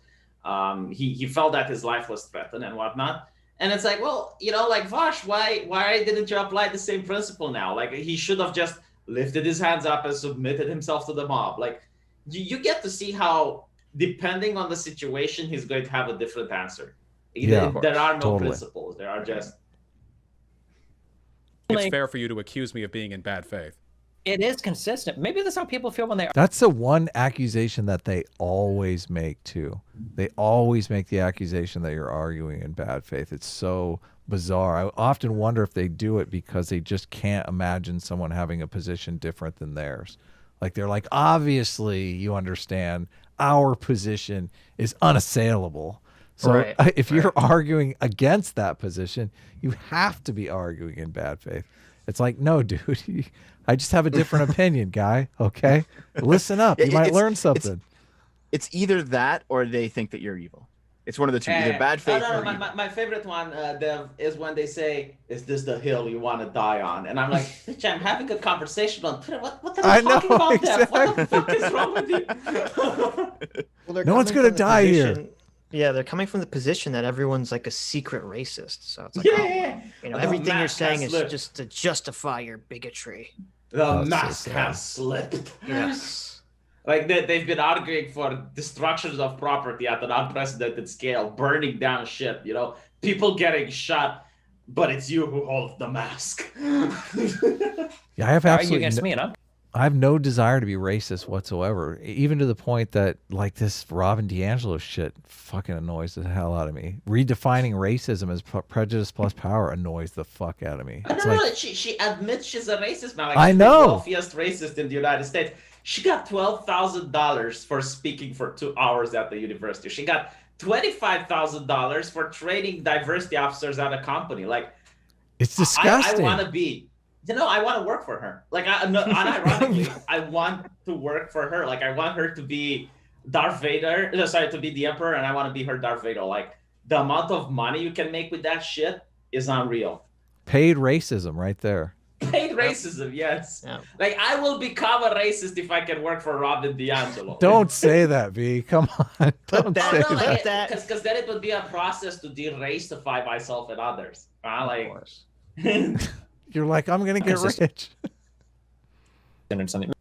He felt that his life was threatened and whatnot. And it's like, well, like Vosh, why didn't you apply the same principle now? Like he should have just lifted his hands up and submitted himself to the mob. Like you get to see how, depending on the situation, he's going to have a different answer. Yeah, there are no totally. principles. There are just. It's fair for you to accuse me of being in bad faith. It is consistent. Maybe that's how people feel when they That's the one accusation that they always make too. They always make the accusation that you're arguing in bad faith. It's so bizarre. I often wonder if they do it because they just can't imagine someone having a position different than theirs. Like they're like, obviously you understand our position is unassailable. So Right, if you're arguing against that position, you have to be arguing in bad faith. It's like, no, dude, I just have a different opinion, guy. Okay, listen up. You might learn something. It's either that or they think that you're evil. It's one of the two, either bad faith or evil. My favorite one, Dev, is when they say, "Is this the hill you want to die on?" And I'm like, "Bitch, I'm having a conversation on Twitter. What are you talking about, Dev? What the fuck is wrong with you?" Well, No one's gonna die here. Yeah, they're coming from the position that everyone's like a secret racist. So it's like, Yeah. oh, everything you're mask saying has is slipped. just to justify your bigotry. The so mask sad. has slipped. Yes. Like they've been arguing for destructions of property at an unprecedented scale, burning down shit, people getting shot, but it's you who hold the mask. Yeah, I have argue absolutely against me, and I have no desire to be racist whatsoever, even to the point that like this Robin DiAngelo shit fucking annoys the hell out of me. Redefining racism as prejudice plus power annoys the fuck out of me. It's No, like, she admits she's a racist now. Like, I she's know. the wealthiest racist in the United States. She got $12,000 for speaking for 2 hours at the university. She got $25,000 for training diversity officers at a company. Like, it's disgusting. I want to be. I want to work for her. Like, unironically, I want to work for her. Like, I want her to be Darth Vader. To be the Emperor, and I want to be her Darth Vader. Like, the amount of money you can make with that shit is unreal. Paid racism right there. Paid racism, yes. Yeah. Like, I will become a racist if I can work for Robin DiAngelo. Don't say that, V. Come on. Don't that- say no, that. that- Because then it would be a process to de-racify myself and others. Of course. You're like, I'm going to get It's just- rich. or something.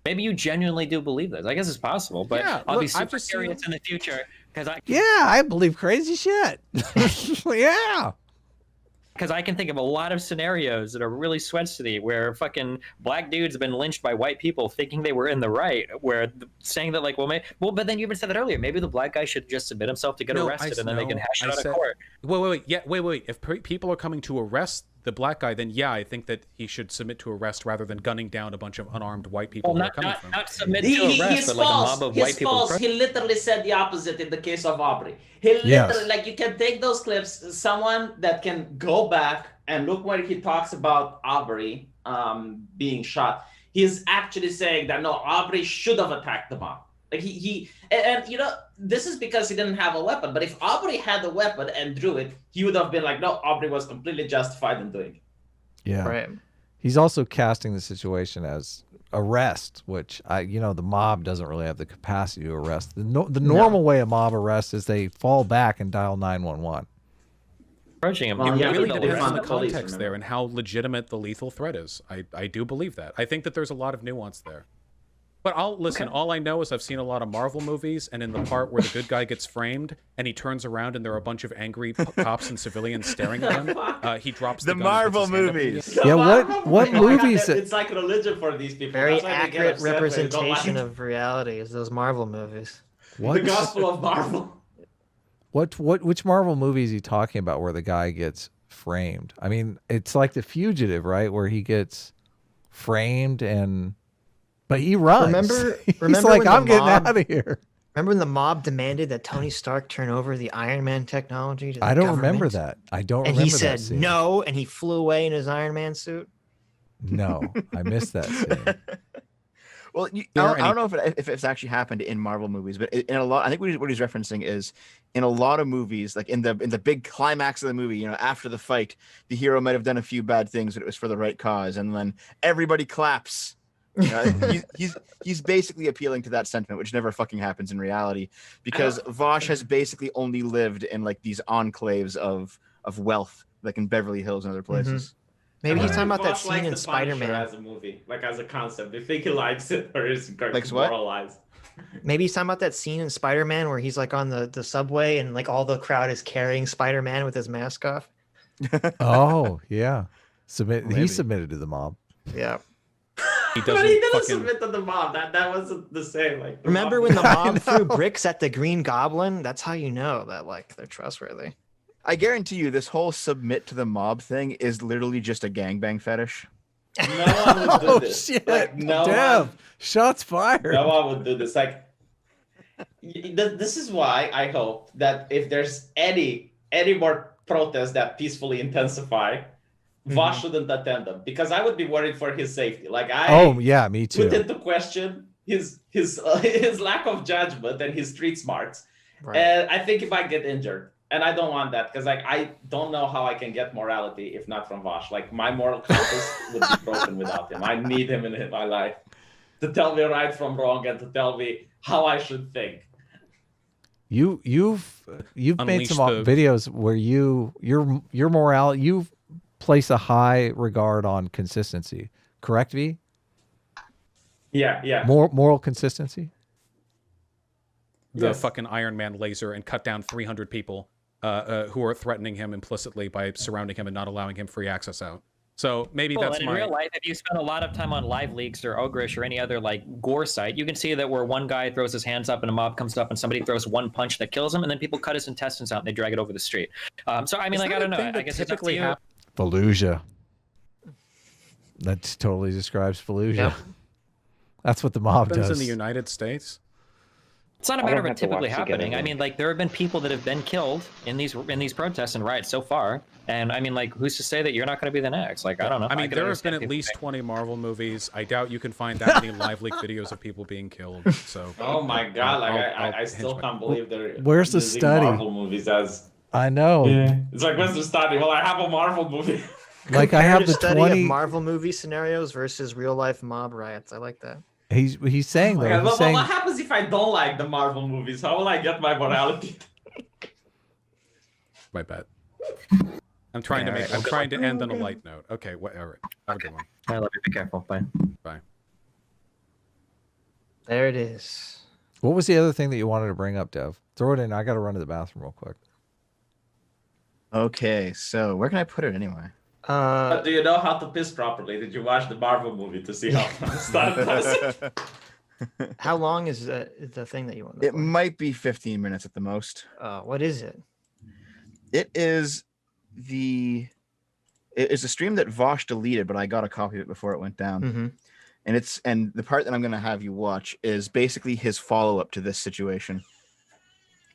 Maybe you genuinely do believe this. I guess it's possible, but Yeah, I'll look, be super I've just curious in the future because Yeah, I believe crazy shit. Yeah. I can think of a lot of scenarios that are really sweaty where fucking black dudes have been lynched by white people thinking they were in the right, saying that like, but then you even said that earlier. Maybe the black guy should just submit himself to get arrested and then they can hash it out of court. Wait. If people are coming to arrest the black guy, then yeah, I think that he should submit to arrest rather than gunning down a bunch of unarmed white people Well, who are coming from. not submit to arrest, but like a mob of white people. He literally said the opposite in the case of Aubrey. He literally, like, you can take those clips, someone that can go back and look where he talks about Aubrey being shot. He's actually saying that, no, Aubrey should have attacked the mob. Like this is because he didn't have a weapon. But if Aubrey had a weapon and drew it, he would have been like, no, Aubrey was completely justified in doing it. Yeah. Right. He's also casting the situation as arrest, which the mob doesn't really have the capacity to arrest. The normal way a mob arrests is they fall back and dial 911. Approaching him. Well, It yeah, really but depends on the the police, context remember? there and how legitimate the lethal threat is. I do believe that. I think that there's a lot of nuance there. But all I know is I've seen a lot of Marvel movies, and in the part where the good guy gets framed and he turns around and there are a bunch of angry cops and civilians staring at him, he drops the The gun and puts Marvel his hand up. movies. Yeah, what movies? It's like religion for these people. Very That's why they get accurate upset when they don't representation like of reality is those Marvel movies. What? the Gospel of Marvel. Which Marvel movie is he talking about where the guy gets framed? I mean, it's like The Fugitive, right? Where he gets framed but he runs. He's Remember like, when the I'm getting mob- out of here. Remember when the mob demanded that Tony Stark turn over the Iron Man technology to the I don't remember government? that. I don't And remember he that said scene. no, and he flew away in his Iron Man suit. No, I missed that scene. Well, There I are don't know if it's actually happened in Marvel movies, but in a lot, I think what he's referencing is in a lot of movies, like in the big climax of the movie, after the fight, the hero might have done a few bad things, but it was for the right cause, and then everybody claps He's basically appealing to that sentiment, which never fucking happens in reality, because Vosh has basically only lived in like these enclaves of wealth, like in Beverly Hills and other places. Maybe he's talking about that Vosh scene likes in the Punisher Spider-Man. as a movie, like as a concept. Do you think he likes it, or is it Likes what? moralized? Maybe he's talking about that scene in Spider-Man where he's like on the subway and like all the crowd is carrying Spider-Man with his mask off. Oh yeah, Maybe. he submitted to the mob. Yeah. He But he didn't fucking. submit to the mob. That wasn't the same. Like, Remember when the mob threw bricks at the Green Goblin? That's how you know that like they're trustworthy. I guarantee you, this whole submit to the mob thing is literally just a gangbang fetish. No one would do Oh this. shit! Like, no Dev, one, shots fired. no one would do this. Like, this is why I hope that if there's any more protests that peacefully intensify, Vosh shouldn't attend them, because I would be worried for his safety. Like, Oh yeah, me put too. into question his lack of judgment and his street smarts. Right. And I think he might get injured. And I don't want that, because like I don't know how I can get morality if not from Vosh. Like, my moral compass would be broken without him. I need him in my life to tell me right from wrong and to tell me how I should think. You've made Unleash some the- videos where your morale, you place a high regard on consistency. Correct, V? Yeah. Moral consistency. The Yes. fucking Iron Man laser and cut down 300 people who are threatening him implicitly by surrounding him and not allowing him free access out. So maybe Well, that's and in real life, if you spend a lot of time on Live Leaks or Ogrish or any other like gore site, you can see that where one guy throws his hands up and a mob comes up and somebody throws one punch that kills him, and then people cut his intestines out and they drag it over the street. So I mean, like, I don't know. I guess it's up to you. Fallujah. That totally describes Fallujah. Yep. That's what the mob happens does. in the United States. It's not a I matter don't of it have to typically watch together, happening. I though. mean, like, there have been people that have been killed in these protests and riots so far, and I mean, like, who's to say that you're not going to be the next? Like, I don't know. I mean, could there have been understand at people least saying- 20 Marvel movies. I doubt you can find that many live leak videos of people being killed. So. Oh my god! Like, I'll I still hinge can't believe they're Where's the using study? Marvel movies as I know. it's like, where's the study? Well, I have a Marvel movie. Like I have the study 20. of Marvel movie scenarios versus real life mob riots. I like that. He's saying though. Yeah, He's but saying what happens if I don't like the Marvel movies? How will I get my morality? My bad. I'm trying to Alright, I'm trying to end on a light note. Okay, all right. Have a good one. I love you. Be careful. Bye. Bye. There it is. What was the other thing that you wanted to bring up, Dev? Throw it in. I got to run to the bathroom real quick. Okay, so where can I put it anyway? But do you know how to piss properly? Did you watch the Marvel movie to see how to start pissing? How long is the thing that you want? It might be 15 minutes at the most. What is it? It is it's a stream that Vosh deleted, but I got a copy of it before it went down. Mm-hmm. And the part that I'm going to have you watch is basically his follow-up to this situation.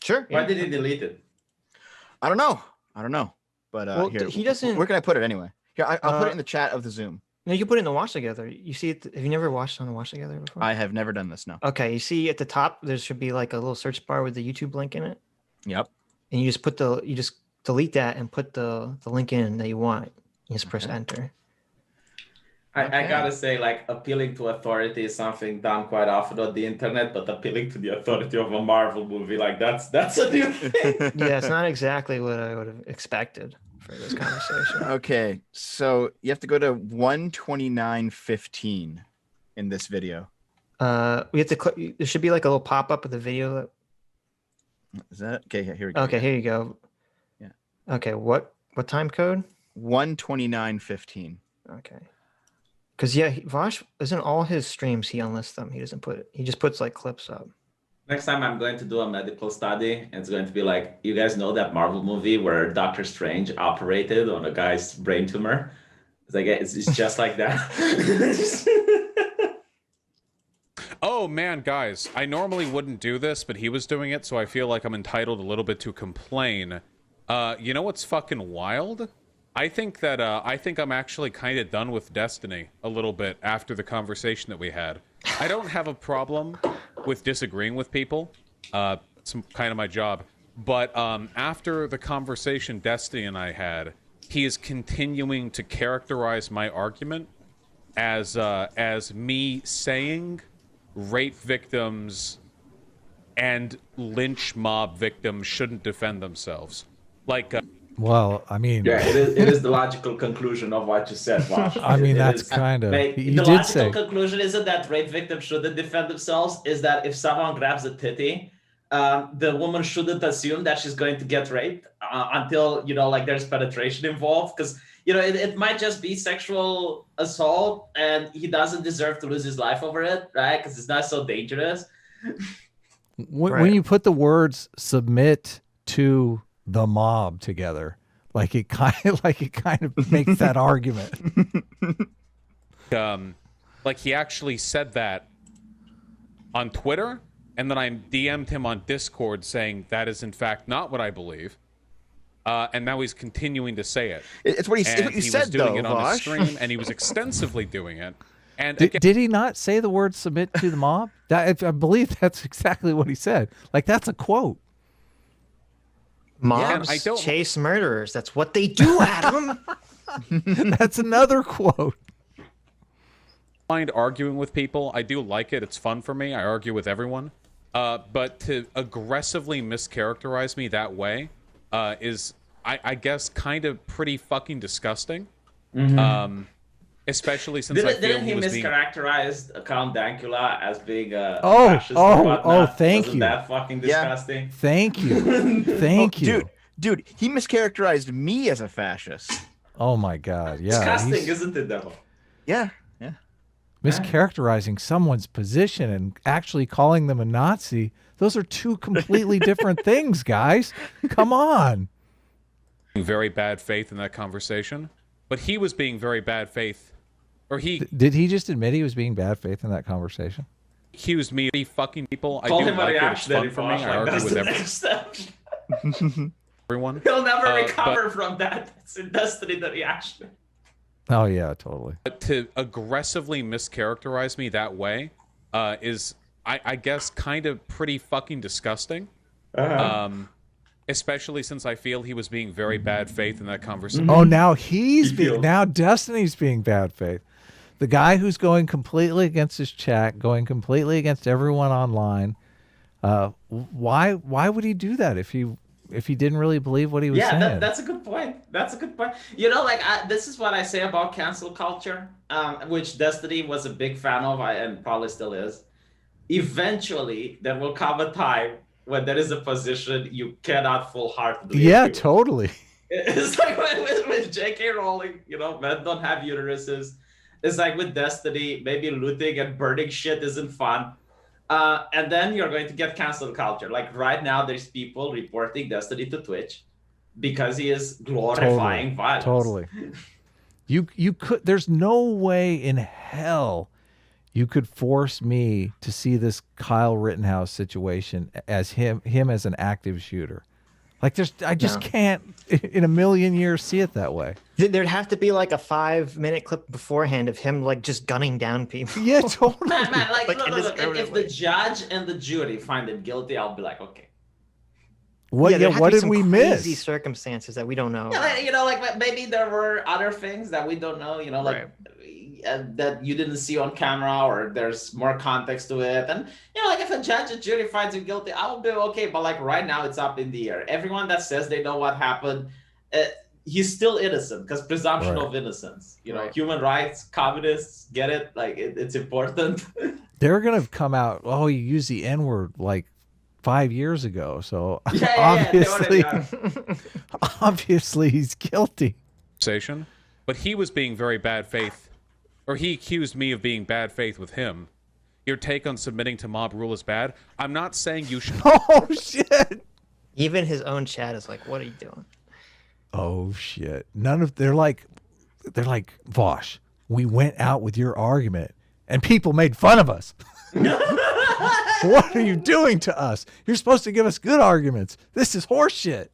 Sure. Why did he delete it? I don't know. But Well, here, he doesn't- Where can I put it anyway? Here, I'll put it Uh, in the chat of the Zoom. No, you can put it in the watch together. You see it. Have you never watched on the watch together before? I have never done this. No. Okay. You see at the top, there should be like a little search bar with the YouTube link in it, Yep. and you just delete that and put the link in that you want. You just press Okay. enter. I Okay. gotta say, like, appealing to authority is something done quite often on the internet, but appealing to the authority of a Marvel movie, like, that's a new thing. Yeah, it's not exactly what I would have expected for this conversation. Okay, so you have to go to 129:15 in this video. We have to click. There should be like a little pop up of the video. Is that okay? Here we go. Okay, here you go. Yeah. Okay, what time code? 129:15. Okay. Because yeah, Vosh isn't all his streams. He unlists them. He doesn't put it. He just puts like clips up. Next time I'm going to do a medical study, it's going to be like, you guys know that Marvel movie where Doctor Strange operated on a guy's brain tumor? It's like, it's just like that. Oh man, guys, I normally wouldn't do this, but he was doing it, so I feel like I'm entitled a little bit to complain. You know what's fucking wild? I think I'm actually kind of done with Destiny a little bit after the conversation that we had. I don't have a problem with disagreeing with people. It's kind of my job. But after the conversation Destiny and I had, he is continuing to characterize my argument as me saying rape victims and lynch mob victims shouldn't defend themselves. Like, Well, I mean, Yeah, it is the logical conclusion of what you said, Vash. I mean, It that's is. kind of, Like, you the did logical say, conclusion isn't that rape victims shouldn't defend themselves, is that if someone grabs a titty, the woman shouldn't assume that she's going to get raped until, like there's penetration involved. Because, it might just be sexual assault and he doesn't deserve to lose his life over it, right? Because it's not so dangerous. when you put the words submit to the mob together, like it kind of makes that argument. Like he actually said that on Twitter, and then I DM'd him on Discord saying that is in fact not what I believe. And now he's continuing to say it. It's what he And said, was doing though, it on his Vosh. stream, and he was extensively doing it. And Did he not say the word submit to the mob? I believe that's exactly what he said. Like, that's a quote. Mobs I don't- chase murderers. That's what they do, Adam. That's another quote. mind arguing with people. I do like it. It's fun for me. I argue with everyone. But to aggressively mischaracterize me that way is, I guess, kind of pretty fucking disgusting. Especially since I feel Didn't he he was being... mischaracterized Count Dankula as being a Oh, fascist or whatnot? thank Wasn't you. that fucking disgusting? Thank you. Thank you. Dude, he mischaracterized me as a fascist. Oh my God. Yeah. Disgusting, he's isn't it, though? Yeah. mischaracterizing someone's position and actually calling them a Nazi. Those are two completely different things, guys. Come on. very bad faith in that conversation. But he was being very bad faith. Or he Did he just admit he was being bad faith in that conversation? accused me of fucking people. I Call do him a like it. It's reactionary, fun for me. Bosch. I Like, argue that's with the next step. everyone. He'll never but- recover from that. It's in Destiny, the reaction. Oh yeah, totally. But to aggressively mischaracterize me that way is, I guess, kind of pretty fucking disgusting. Especially since I feel he was being very bad faith in that conversation. Oh, now he's You being, feel- now Destiny's being bad faith. The guy who's going completely against his chat, going completely against everyone online. Why would he do that if he didn't really believe what he was saying? Yeah, that's a good point. That's a good point. This is what I say about cancel culture, which Destiny was a big fan of, and probably still is. Eventually, there will come a time when there is a position you cannot full-heartedly Yeah, agree with. totally. It's like with J.K. Rowling, men don't have uteruses. It's like with Destiny, maybe looting and burning shit isn't fun. And then you're going to get cancel culture. Like right now, there's people reporting Destiny to Twitch because he is glorifying violence. Totally. You could. There's no way in hell you could force me to see this Kyle Rittenhouse situation as him as an active shooter. Like I just can't in a million years see it that way. There'd have to be like a 5-minute clip beforehand of him like just gunning down people. Yeah, totally. Man, like, look, indiscriminately. if the judge and the jury find it guilty, I'll be like, okay. What? there'd have What to be did some we crazy miss? circumstances that we don't know. Yeah, like maybe there were other things that we don't know, that you didn't see on camera, or there's more context to it. And, like if a judge and jury finds you guilty, I will be okay. But like right now, it's up in the air. Everyone that says they know what happened, he's still innocent because presumption Right. of innocence. Human rights, communists, get it? Like it's important. They're gonna come out. Oh, you used the N-word like 5 years ago, so Yeah, obviously, yeah. obviously he's guilty. Conversation. But he was being very bad faith, or he accused me of being bad faith with him. Your take on submitting to mob rule is bad. I'm not saying you should. Oh shit. Even his own chat is like, "What are you doing?" Oh shit. They're like Vosh, we went out with your argument and people made fun of us. What are you doing to us? You're supposed to give us good arguments. This is horseshit.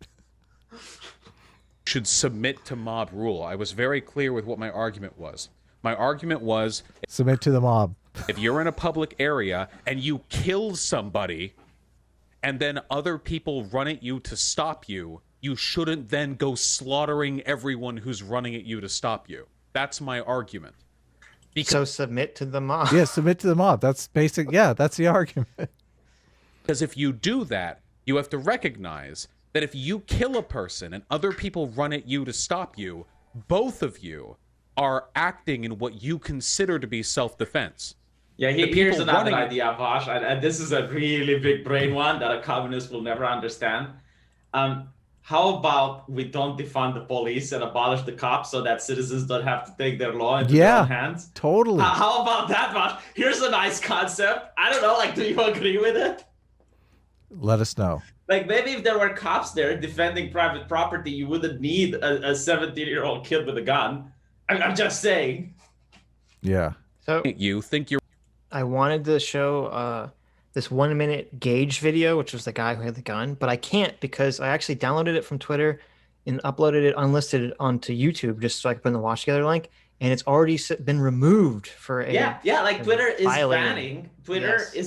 Should submit to mob rule. I was very clear with what my argument was. My argument was, Submit to the mob. if you're in a public area and you kill somebody and then other people run at you to stop you, you shouldn't then go slaughtering everyone who's running at you to stop you. That's my argument. So submit to the mob. Yeah, submit to the mob. That's basic. Yeah, that's the argument. Because if you do that, you have to recognize that if you kill a person and other people run at you to stop you, both of you are acting in what you consider to be self-defense. Yeah, The here's people another running- idea, Vash, and this is a really big brain one that a communist will never understand. How about we don't defund the police and abolish the cops so that citizens don't have to take their law into their own hands? Totally. How about that, Vash? Here's a nice concept. I don't know, like, do you agree with it? Let us know. Like, maybe if there were cops there defending private property, you wouldn't need a 17-year-old kid with a gun. I'm just saying. Yeah. So You think you're I wanted to show this 1 minute Gage video, which was the guy who had the gun, but I can't because I actually downloaded it from Twitter and uploaded it unlisted onto YouTube just so I could put in the watch together link, and it's already been removed for a Yeah, like Twitter is violating.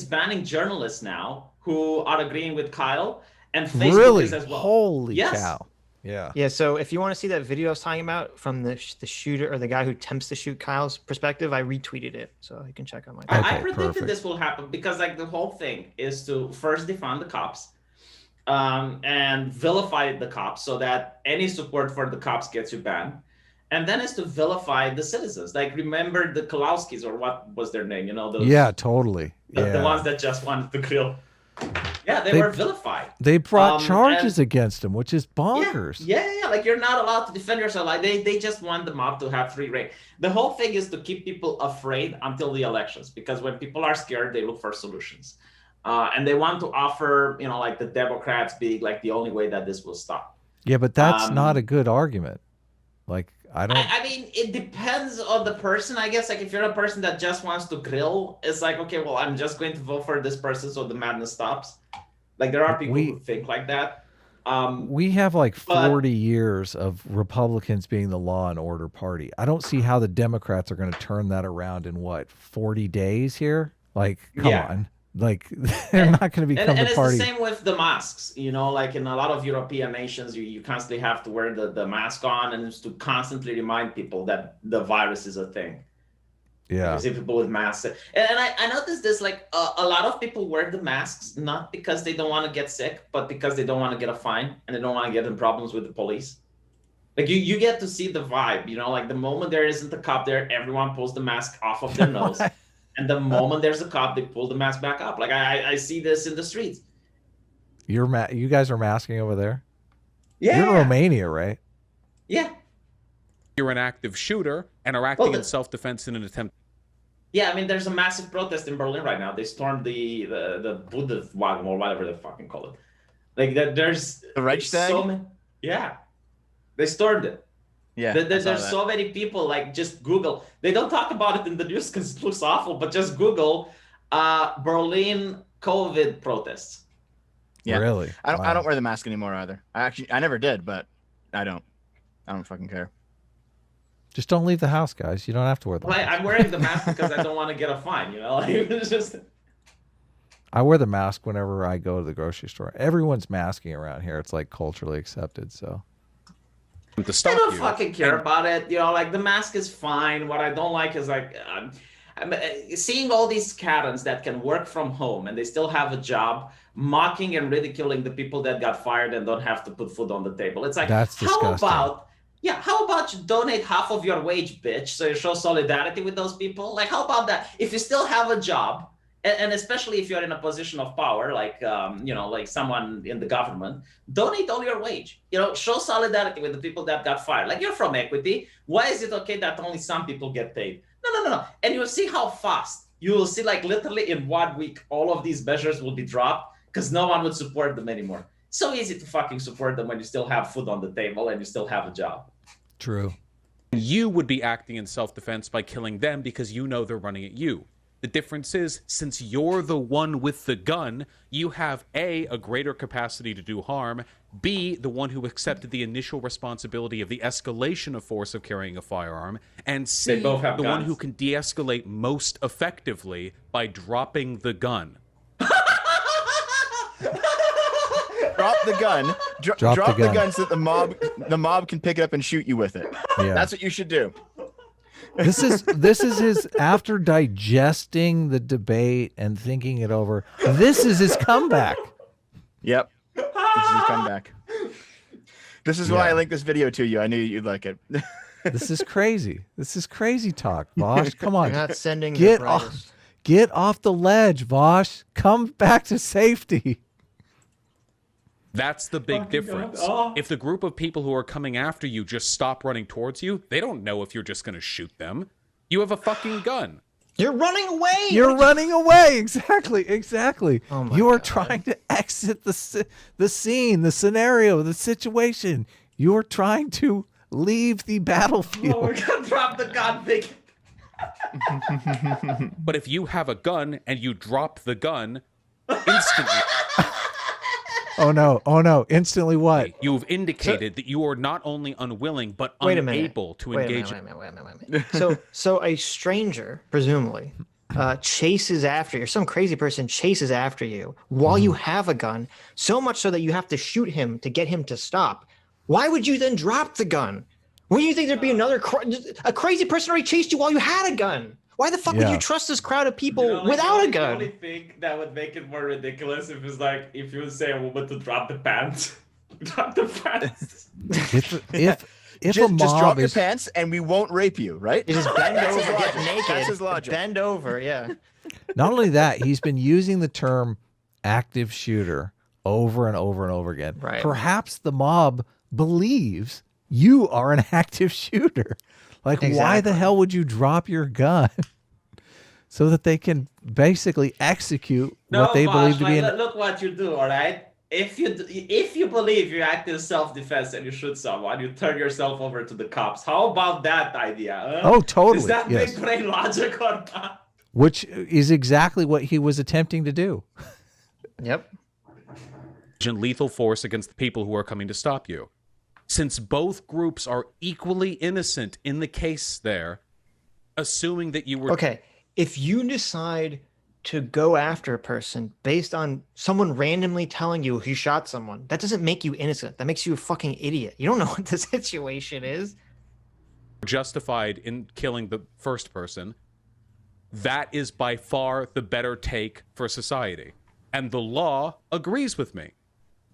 banning journalists now who are agreeing with Kyle, and Facebook Really? is as well. Holy Yes. cow. Yeah. Yeah, so if you want to see that video I was talking about from the shooter or the guy who attempts to shoot Kyle's perspective, I retweeted it, so you can check out my. I Okay, predicted perfect. this will happen because, like, the whole thing is to first defund the cops, and vilify the cops so that any support for the cops gets you banned, and then is to vilify the citizens. Like, remember the Kalowskis, or what was their name? You know, those Yeah, totally. the Yeah. ones that just wanted to grill. Yeah, they They- were vilified. They brought charges and- against him, which is bonkers. Yeah. Like, you're not allowed to defend yourself. Like, they just want the mob to have free reign. The whole thing is to keep people afraid until the elections, because when people are scared, they look for solutions, and they want to offer, you know, like the Democrats being like the only way that this will stop. Yeah, but that's Um, not a good argument. Like, I don't. I mean, it depends on the person, I guess. Like, if you're a person that just wants to grill, it's like, okay, well, I'm just going to vote for this person so the madness stops. Like, there are people who think like that. We have like but- 40 years of Republicans being the law and order party. I don't see how the Democrats are going to turn that around in what, 40 days here? Like, come Yeah. on. Like, they're not going to become and the it's party. the same with the masks, you know, like in a lot of European nations, you constantly have to wear the mask on, and it's to constantly remind people that the virus is a thing. Yeah. You see people with masks. And I noticed this, like, a lot of people wear the masks, not because they don't want to get sick, but because they don't want to get a fine, and they don't want to get in problems with the police. Like, you get to see the vibe, you know, like the moment there isn't a cop there, everyone pulls the mask off of their nose. And the moment there's a cop, they pull the mask back up. Like, I see this in the streets. You guys are masking over there? Yeah. You're in Romania, right? Yeah. you're an active shooter and are acting Well, in self-defense in an attempt. Yeah, I mean, there's a massive protest in Berlin right now. They stormed the Bundeswagen, or whatever they fucking call it. Like, there's The Reichstag? so many, yeah, they stormed it. Yeah, There's so many people. Like, just Google. They don't talk about it in the news because it looks awful. But just Google Berlin COVID protests. Yeah. Really? I Wow. don't wear the mask anymore either. I never did, but I don't fucking care. Just don't leave the house, guys. You don't have to wear the Well, mask. I'm wearing the mask because I don't want to get a fine. You know, like, it's just. I wear the mask whenever I go to the grocery store. Everyone's masking around here. It's like culturally accepted. So To I stop don't you. fucking care about it. You know, like, the mask is fine. What I don't like is, like, seeing all these Karens that can work from home and they still have a job, mocking and ridiculing the people that got fired and don't have to put food on the table. It's like, That's disgusting. how about you donate half of your wage, bitch, so you show solidarity with those people? Like, how about that? If you still have a job, and especially if you're in a position of power, like, you know, like someone in the government, donate all your wage. You know, show solidarity with the people that got fired. Like, you're from Equity. Why is it okay that only some people get paid? No. And you'll see how fast. You will see, like, literally in 1 week, all of these measures will be dropped because no one would support them anymore. So easy to fucking support them when you still have food on the table and you still have a job. true. You would be acting in self-defense by killing them because you know they're running at you. The difference is, since you're the one with the gun, you have A, a greater capacity to do harm, B, the one who accepted the initial responsibility of the escalation of force of carrying a firearm, and C, They both have the one guns. who can de-escalate most effectively by dropping the gun. Drop the gun. Drop Drop the the gun. gun so that the mob can pick it up and shoot you with it. Yeah. That's what you should do. This is his after digesting the debate and thinking it over. This is his comeback. Yep. This is his comeback. This is why I linked this video to you. I knew you'd like it. This is crazy. This is crazy talk, Vosh. Come on. You're not sending Get the off, brightest. get off the ledge, Vosh. Come back to safety. That's the big Fucking difference. God. Oh. If the group of people who are coming after you just stop running towards you, they don't know if you're just going to shoot them. You have a fucking gun. You're running away. You're running away. Exactly. Oh my You are God. trying to exit the scene, the scenario, the situation. You are trying to leave the battlefield. Oh, we're gonna drop the gun, big. But if you have a gun and you drop the gun, instantly Oh no. Instantly what? you've indicated that you are not only unwilling but Wait a minute. unable to Wait a engage. minute, wait a minute. So a stranger, presumably, chases after you, or some crazy person chases after you while you have a gun, so much so that you have to shoot him to get him to stop. Why would you then drop the gun? When you think there'd be a crazy person already chased you while you had a gun? Why the fuck would Yeah. you trust this crowd of people You know, like, without a The gun? only thing that would make it more ridiculous if you would say a woman to drop the pants. Drop the pants. If a Just mob drop your is pants and we won't rape you, right? You just bend That's his over, get logic. naked, That's his logic. bend over, yeah. not only that, he's been using the term active shooter over and over and over again. Right. Perhaps the mob believes you are an active shooter. Like, why the Exactly. hell would you drop your gun so that they can basically execute what they believe to be an look what you do, all right? If you believe you act in self-defense and you shoot someone, you turn yourself over to the cops. How about that idea? Huh? Oh, totally. Is that Yes. big brain logic or not? Which is exactly what he was attempting to do. Yep. Lethal force against the people who are coming to stop you. Since both groups are equally innocent in the case there, assuming that you were Okay, if you decide to go after a person based on someone randomly telling you he shot someone, that doesn't make you innocent. That makes you a fucking idiot. You don't know what the situation is. justified in killing the first person, that is by far the better take for society. And the law agrees with me.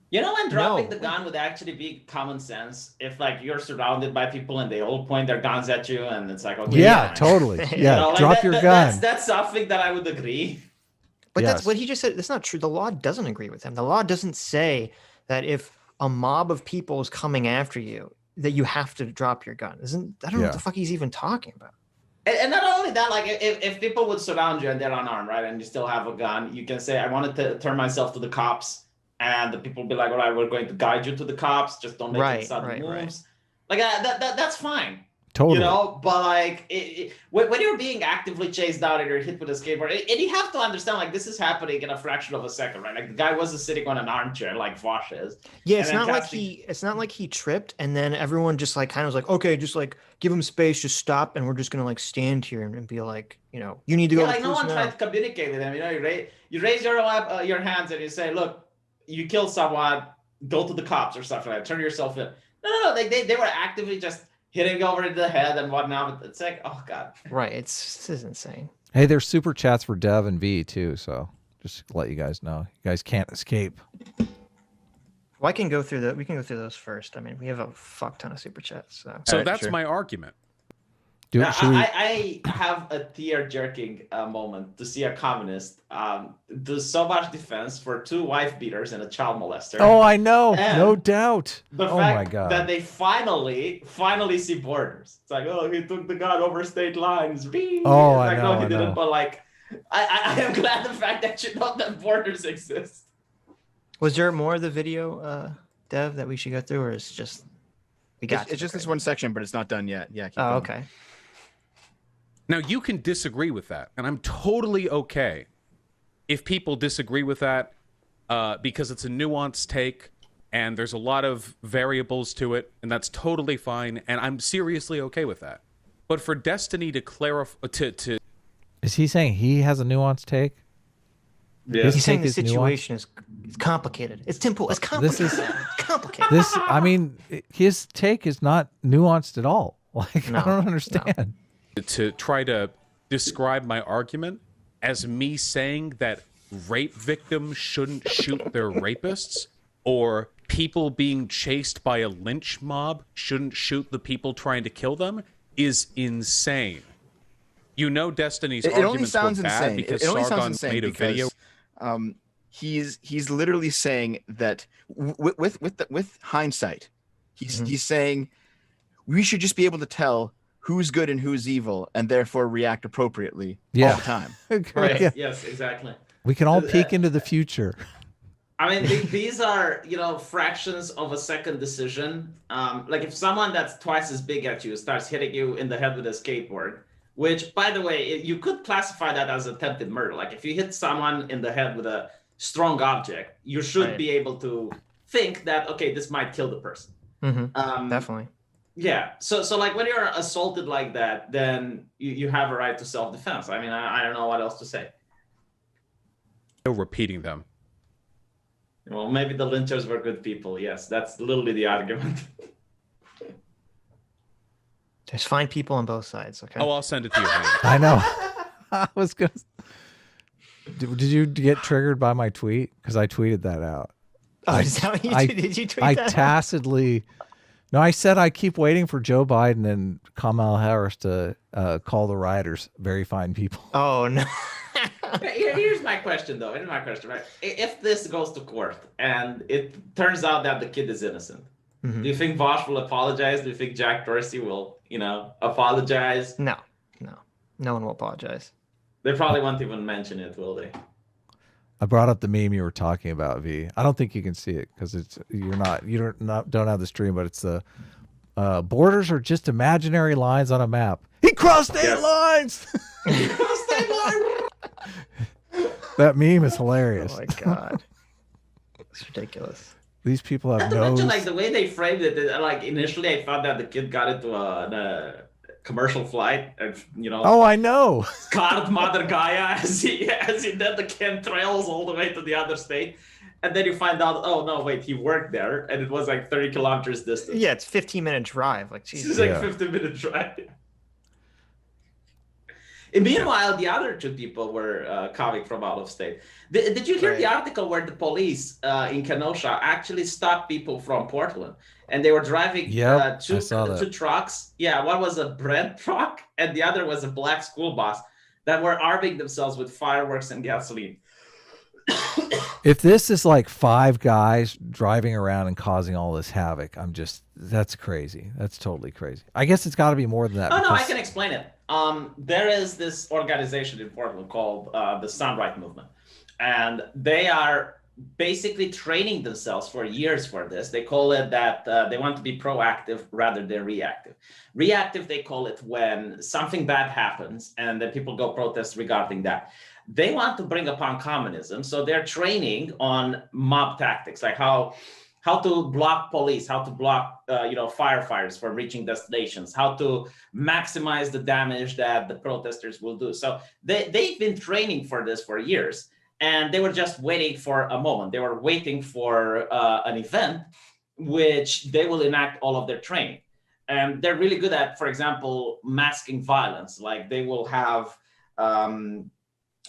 You know when dropping No. the gun would actually be common sense? If like you're surrounded by people and they all point their guns at you and it's like, okay, Yeah, fine. totally. You Yeah, You know, like, drop your gun. That's something that I would agree. But Yes. that's what he just said. That's not true. The law doesn't agree with him. The law doesn't say that if a mob of people is coming after you, that you have to drop your gun. I don't know Yeah. what the fuck he's even talking about. And not only that, like if people would surround you and they're unarmed, right, and you still have a gun, you can say, I wanted to turn myself to the cops, and the people will be like, all right, we're going to guide you to the cops. Just don't make any sudden Right. moves. Like that's fine. Totally. You know, but like when you're being actively chased down and you're hit with a skateboard, and you have to understand, like, this is happening in a fraction of a second, right? Like the guy wasn't sitting on an armchair like Vosh is. Yeah, And it's then not like casting- it's not like he tripped and then everyone just like kind of was like, okay, just like give him space, just stop, and we're just gonna like stand here and be like, you need to go. Yeah, to like no police one now. tried to communicate with him. You know, you raise your hands and you say, look, you killed someone, go to the cops or something like that. Turn yourself in. No. They were actively just hitting over the head and whatnot. It's like, oh god. Right. This is insane. Hey, there's super chats for Dev and V too, so just to let you guys know. You guys can't escape. Well, we can go through those first. I mean, we have a fuck ton of super chats. So So Alright, that's sure. my argument. Do Now, should we, I have a tear-jerking moment to see a communist do so much defense for two wife beaters and a child molester. Oh, I know. And No doubt. The Oh fact my god. that they finally see borders. It's like, oh, he took the gun over state lines. Oh, it's I like, know, no, he I didn't. know. But like, I am glad the fact that you know that borders exist. was there more of the video, Dev, that we should go through, or is just we got? It's just this one section, but it's not done yet. Yeah. keep Oh, going. okay. Now, you can disagree with that, and I'm totally okay if people disagree with that because it's a nuanced take and there's a lot of variables to it, and that's totally fine, and I'm seriously okay with that. But for Destiny to clarify, to Is he saying he has a nuanced take? His He's saying take the is nuanced? situation is complicated. It's simple. It's This complicated. is- It's complicated. I mean, his take is not nuanced at all. Like, No, I don't understand. to try to describe my argument as me saying that rape victims shouldn't shoot their rapists, or people being chased by a lynch mob shouldn't shoot the people trying to kill them is insane. You know, Destiny's arguments were bad because Sargon made a video. He's literally saying that with hindsight, he's saying we should just be able to tell who's good and who's evil, and therefore react appropriately all the time. Right. Yeah. Yes, exactly. We can all peek into the future. I mean, these are, fractions of a second decision. Like if someone that's twice as big as you starts hitting you in the head with a skateboard, which, by the way, you could classify that as attempted murder. Like if you hit someone in the head with a strong object, you should be able to think that, okay, this might kill the person. Definitely. Yeah. So like when you're assaulted like that, then you have a right to self-defense. I mean, I don't know what else to say. Repeating them. Well, maybe the lynchers were good people. Yes, that's literally the argument. There's fine people on both sides. Okay. Oh, I'll send it to you. I know. I was gonna. Did you get triggered by my tweet? Because I tweeted that out. Oh, is that what you did? Did you tweet that? Tacitly. No, I said I keep waiting for Joe Biden and Kamala Harris to call the rioters very fine people. Oh no. Here's my question, though. Here's my question, right? If this goes to court and it turns out that the kid is innocent, do you think Vosh will apologize? Do you think Jack Dorsey will, apologize? No one will apologize. They probably won't even mention it, will they? I brought up the meme you were talking about, V. I don't think you can see it because you don't have the stream, but it's the borders are just imaginary lines on a map. He crossed state lines. He crossed state lines. That meme is hilarious. Oh my god, it's ridiculous. These people have Not to mention, nose. like the way they framed it. Like initially, I thought that the kid got into a commercial flight, and Oh, I know. scarred Mother Gaia as he did the chemtrails all the way to the other state, and then you find out, oh no, wait, he worked there, and it was like 30 kilometers distance. Yeah, it's 15-minute drive. Like, Jesus. It's like 15-minute drive. And meanwhile, the other two people were coming from out of state. Did you hear the article where the police in Kenosha actually stopped people from Portland? And they were driving two trucks. Yeah, one was a Brent truck and the other was a black school bus that were arming themselves with fireworks and gasoline. If this is like 5 guys driving around and causing all this havoc, that's crazy. That's totally crazy. I guess it's got to be more than that. Oh, no, I can explain it. There is this organization in Portland called the Sunbright Movement. And they are basically training themselves for years for this. They call it that they want to be proactive rather than reactive. Reactive, they call it when something bad happens and then people go protest regarding that. They want to bring upon communism, so they're training on mob tactics, like how to block police, how to block firefighters from reaching destinations, how to maximize the damage that the protesters will do. So they've been training for this for years, and they were just waiting for a moment. They were waiting for an event which they will enact all of their training. And they're really good at, for example, masking violence. Like they will have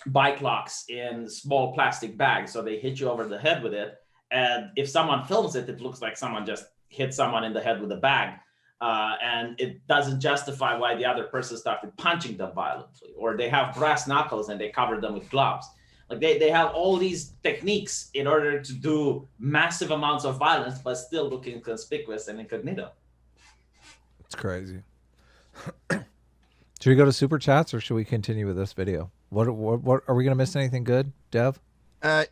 bike locks in small plastic bags, so they hit you over the head with it, and if someone films it, it looks like someone just hit someone in the head with a bag, and it doesn't justify why the other person started punching them violently. Or they have brass knuckles and they cover them with gloves. Like they have all these techniques in order to do massive amounts of violence but still looking conspicuous and incognito. It's crazy. Should we go to super chats or should we continue with this video? What are we gonna miss anything good, Dev?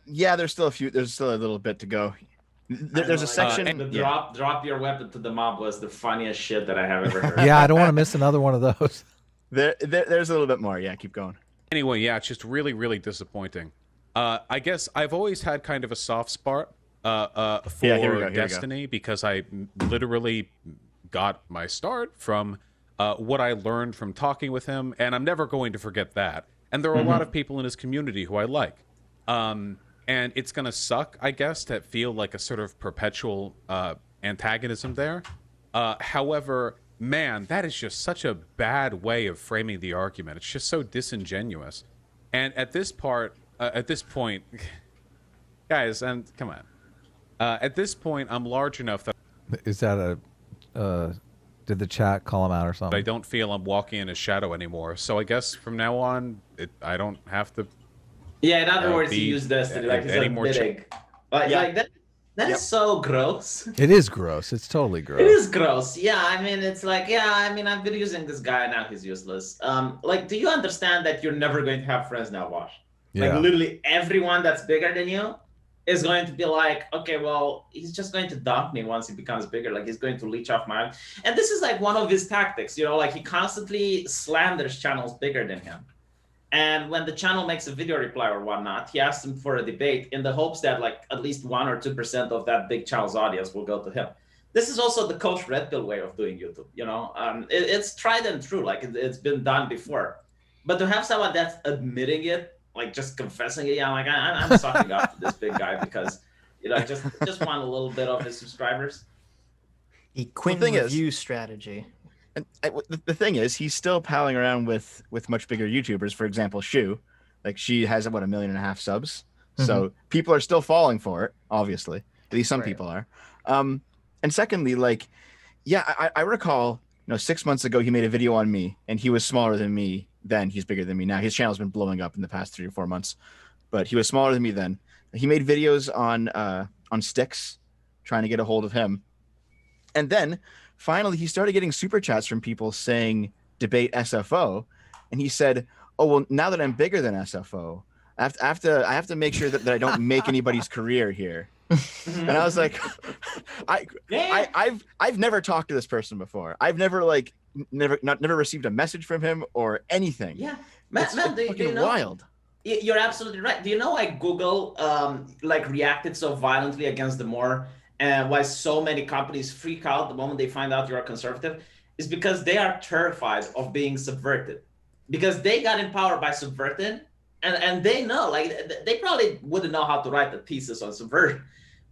Yeah, there's still a little bit to go. There's a section. Drop your weapon to the mob was the funniest shit that I have ever heard. Yeah, I don't want to miss another one of those. There's a little bit more. Yeah, keep going. Anyway, yeah, it's just really, really disappointing. I guess I've always had kind of a soft spot for Destiny because I literally got my start from what I learned from talking with him, and I'm never going to forget that. And there are a lot of people in his community who I like. And it's going to suck, I guess, to feel like a sort of perpetual antagonism there. However, man, that is just such a bad way of framing the argument. It's just so disingenuous. And at this point, guys, and come on. At this point, I'm large enough that Is that did the chat call him out or I something? don't feel I'm walking in his shadow anymore. So I guess from now on, I don't have to. Yeah, in other words, be he used Destiny like he's any more admitting. Like that. That is so gross. It is gross. It's totally gross. It is gross. Yeah, I mean, it's like, yeah, I mean, I've been using this guy, now he's useless. Like, do you understand that you're never going to have friends now, Wash? Like, Yeah. literally everyone that's bigger than you is going to be like, okay, well, he's just going to dump me once he becomes bigger. Like, he's going to leech off my... And this is like one of his tactics, you know, like he constantly slanders channels bigger than him. And when the channel makes a video reply or whatnot, he asks them for a debate in the hopes that like at least 1 or 2% of that big channel's audience will go to him. This is also the Coach Red Pill way of doing YouTube, you know? It's tried and true, like it's been done before. But to have someone that's admitting it, like just confessing it, yeah, like I'm sucking up to this big guy because, you know, just want a little bit of his subscribers. The Quinn review strategy. And the thing is, he's still palling around with much bigger YouTubers. For example, Shu, like she has what 1.5 million subs. So people are still falling for it. Obviously, at least some people are. And secondly, like, yeah, I recall, you know, 6 months ago he made a video on me, and he was smaller than me then. He's bigger than me now. His channel's been blowing up in the past 3 or 4 months, but he was smaller than me then. He made videos on Styx, trying to get a hold of him, and then finally he started getting super chats from people saying debate SFO, and he said, oh well, now that I'm bigger than SFO, I have to make sure that I don't make anybody's career here. And I was like, I've never talked to this person before. I've never never received a message from him or anything. Yeah, It's man, do you know, wild. You're absolutely right. Do you know why Google like reacted so violently against the more, and why so many companies freak out the moment they find out you're a conservative? Is because they are terrified of being subverted, because they got in power by subverting, and they know, like, they probably wouldn't know how to write the thesis on subversion,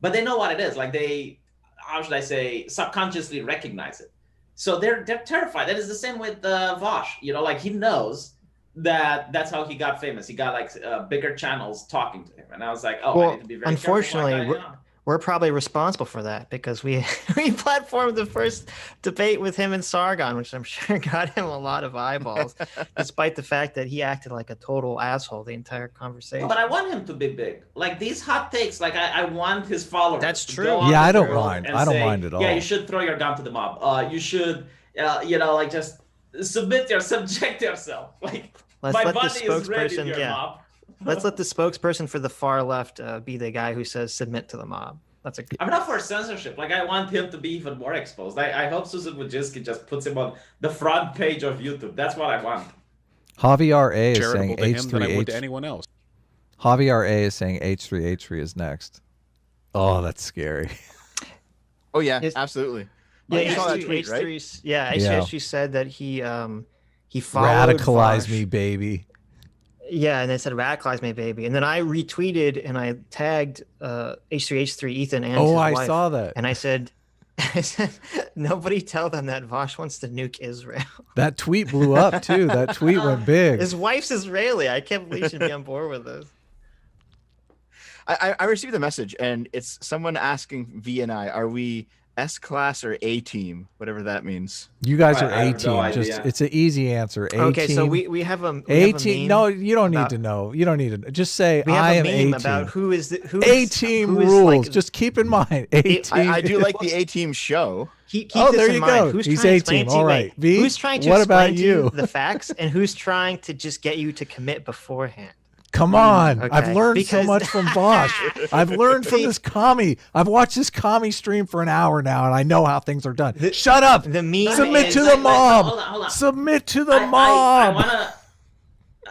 but they know what it is. Like, they, how should I say, subconsciously recognize it. So they're terrified. That is the same with Vosh. You know, like, he knows that that's how he got famous. He got like bigger channels talking to him, and I was like, oh, Well, I need to be very unfortunately, careful what I, you know. we're probably responsible for that because we platformed the first debate with him and Sargon, which I'm sure got him a lot of eyeballs, despite the fact that he acted like a total asshole the entire conversation. But I want him to be big. Like, these hot takes, like, I want his followers. That's to true. go on Yeah, the I don't world mind. and I don't say, mind at all. Yeah, you should throw your gun to the mob. You should, you know, like, just subject yourself. Like, Let's my let the buddy is ready, spokesperson, dear mob. Let's let the spokesperson for the far left be the guy who says submit to the mob. That's a good. I'm not for censorship. Like, I want him to be even more exposed. I hope Susan Wojcicki just puts him on the front page of YouTube. That's what I want. Javier A is charitable saying to him than I would to H3H. anyone else. Javier A is saying H3H3 is next. Oh, that's scary. Oh yeah, Yes. absolutely. Yeah, You saw that H3, tweet, right? H3, yeah, Yeah. H3 said that he followed Radicalize Vosh. me, baby. Yeah, and they said radicalize me, baby. And then I retweeted and I tagged H3H3 Ethan and his Oh, I wife. saw that. And I said, nobody tell them that Vosh wants to nuke Israel. That tweet blew up too. That tweet went big. His wife's Israeli. I can't believe she'd be on board with this. I received a message, and it's someone asking V and I, are we S class or A team, whatever that means. You guys are I have A no team. idea. Just it's an easy answer. A Okay, team. so we have a A team. No, you don't need about- to know. You don't need to. Just say we have I a am meme A about team. who is A team who is rules. like- Just keep in mind. A team. I do like the A team show. Keep Oh, this there in you mind. go. Who's He's trying to explain A-team. to you, All wait, right. V, who's trying to what explain about to you you? the facts, and who's trying to just get you to commit beforehand? Come on. I've okay. learned Because- so much from Bosch. I've learned from this commie. I've watched this commie stream for an hour now, and I know how things are done. Shut up. The meme Submit is to the mob. Hold on. Submit to the I mob.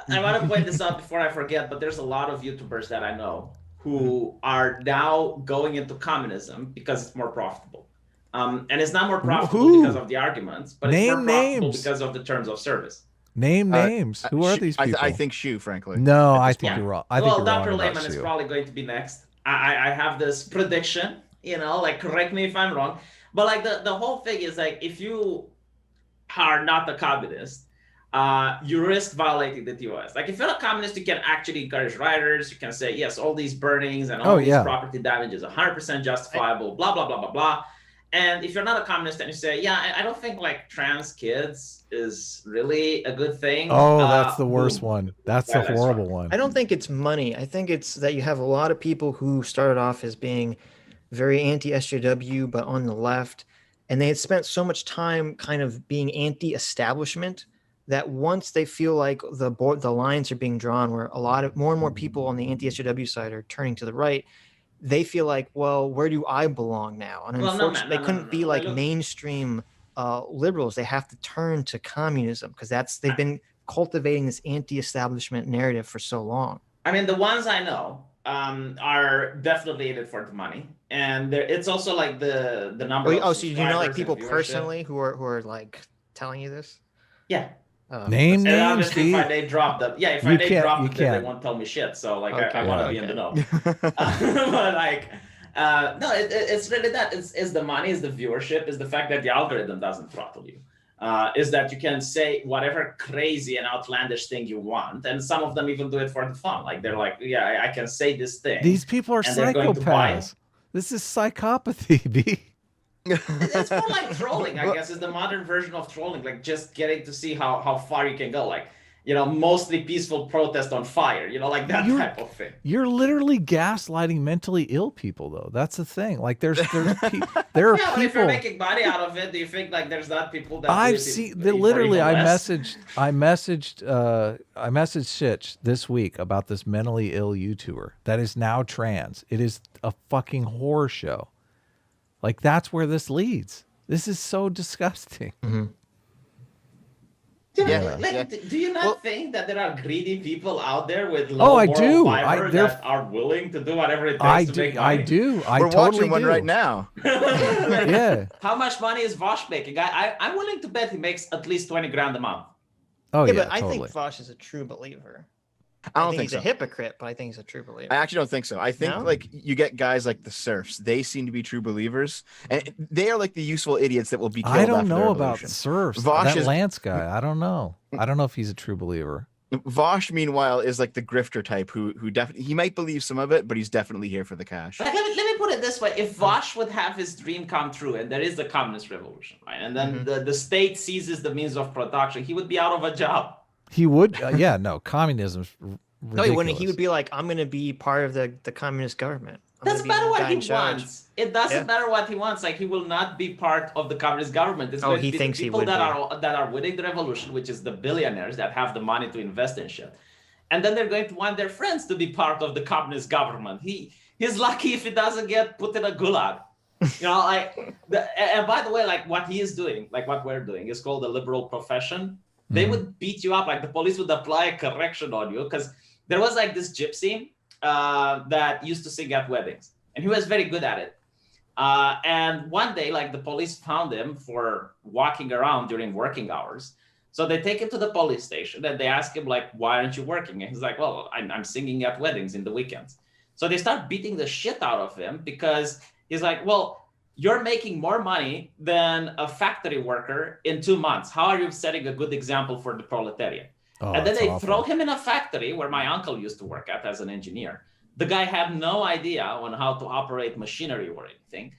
wanna point this out before I forget, but there's a lot of YouTubers that I know who are now going into communism because it's more profitable. And it's not more profitable Who? because of the arguments, but it's Name more profitable names. because of the terms of service. Name names. Who are these people? I think Shu, frankly. No, I this think Yeah. you're wrong. I think Well, you're Dr. wrong about Lehman is Sue. probably going to be next. I have this prediction, you know, like, correct me if I'm wrong. But like the whole thing is like, if you are not a communist, you risk violating the TOS. Like if you're a communist, you can actually encourage rioters. You can say, yes, all these burnings and all these property damage is 100% justifiable, blah, blah, blah, blah, blah. And if you're not a communist and you say, yeah, I don't think like trans kids is really a good thing. Oh, that's the worst one. That's the horrible one. I don't think it's money. I think it's that you have a lot of people who started off as being very anti-SJW, but on the left, and they had spent so much time kind of being anti-establishment that once they feel like the lines are being drawn, where more and more people on the anti-SJW side are turning to the right, they feel like, well, where do I belong now? And unfortunately, they couldn't be like mainstream liberals. They have to turn to communism because they've been cultivating this anti-establishment narrative for so long. I mean, the ones I know are definitely in it for the money, and it's also like the number. Oh, so you know like people personally who are like telling you this? Yeah. Name names. Obviously, if I name drop them, if I name drop them, they won't tell me shit. So like, okay, I want to be in the know. But like, no, it's really that. It's the money, is the viewership, is the fact that the algorithm doesn't throttle you. Is that you can say whatever crazy and outlandish thing you want, and some of them even do it for the fun. Like they're like, yeah, I can say this thing. These people are psychopaths. This is psychopathy, B. It's more like trolling, I guess, is the modern version of trolling, like just getting to see how far you can go, like, mostly peaceful protest on fire, like that type of thing. You're literally gaslighting mentally ill people, though. That's the thing. Like there are people. But if you're making money out of it, do you think like there's not people that I've seen literally? I messaged Sitch this week about this mentally ill YouTuber that is now trans. It is a fucking horror show. Like, that's where this leads. This is so disgusting. Mm-hmm. Do you not think that there are greedy people out there with low moral fiber that are willing to do whatever it takes to make money? I do. We're watching one right now. Yeah. How much money is Vosh making? I'm willing to bet he makes at least 20 grand a month. Oh, yeah, but totally. I think Vosh is a true believer. I don't think he's so. a hypocrite, but I think he's a true believer. I actually don't think so. I think like you get guys like the serfs. They seem to be true believers, and they are like the useful idiots that will be killed. I don't after know their about revolution. serfs. Vosh That Lance guy. I don't know. I don't know if he's a true believer. Vosh, meanwhile, is like the grifter type who definitely he might believe some of it, but he's definitely here for the cash. Like, let me put it this way: if Vosh would have his dream come true, and there is the communist revolution, right, and then the state seizes the means of production, he would be out of a job. He would. No, communism's ridiculous. No, he wouldn't. He would be like, I'm going to be part of the communist government. Doesn't matter what he wants. It doesn't matter what he wants. Like, he will not be part of the communist government. It's going to be the people that are winning the revolution, which is the billionaires that have the money to invest in shit. And then they're going to want their friends to be part of the communist government. He's lucky if he doesn't get put in a gulag. And by the way, like what he is doing, like what we're doing, is called a liberal profession. They would beat you up. Like the police would apply a correction on you because there was like this gypsy that used to sing at weddings, and he was very good at it. And one day, like the police found him for walking around during working hours. So they take him to the police station and they ask him like, why aren't you working? And he's like, well, I'm singing at weddings in the weekends. So they start beating the shit out of him because he's like, well, you're making more money than a factory worker in 2 months. How are you setting a good example for the proletariat? And then they throw him in a factory where my uncle used to work at as an engineer. The guy had no idea on how to operate machinery or anything.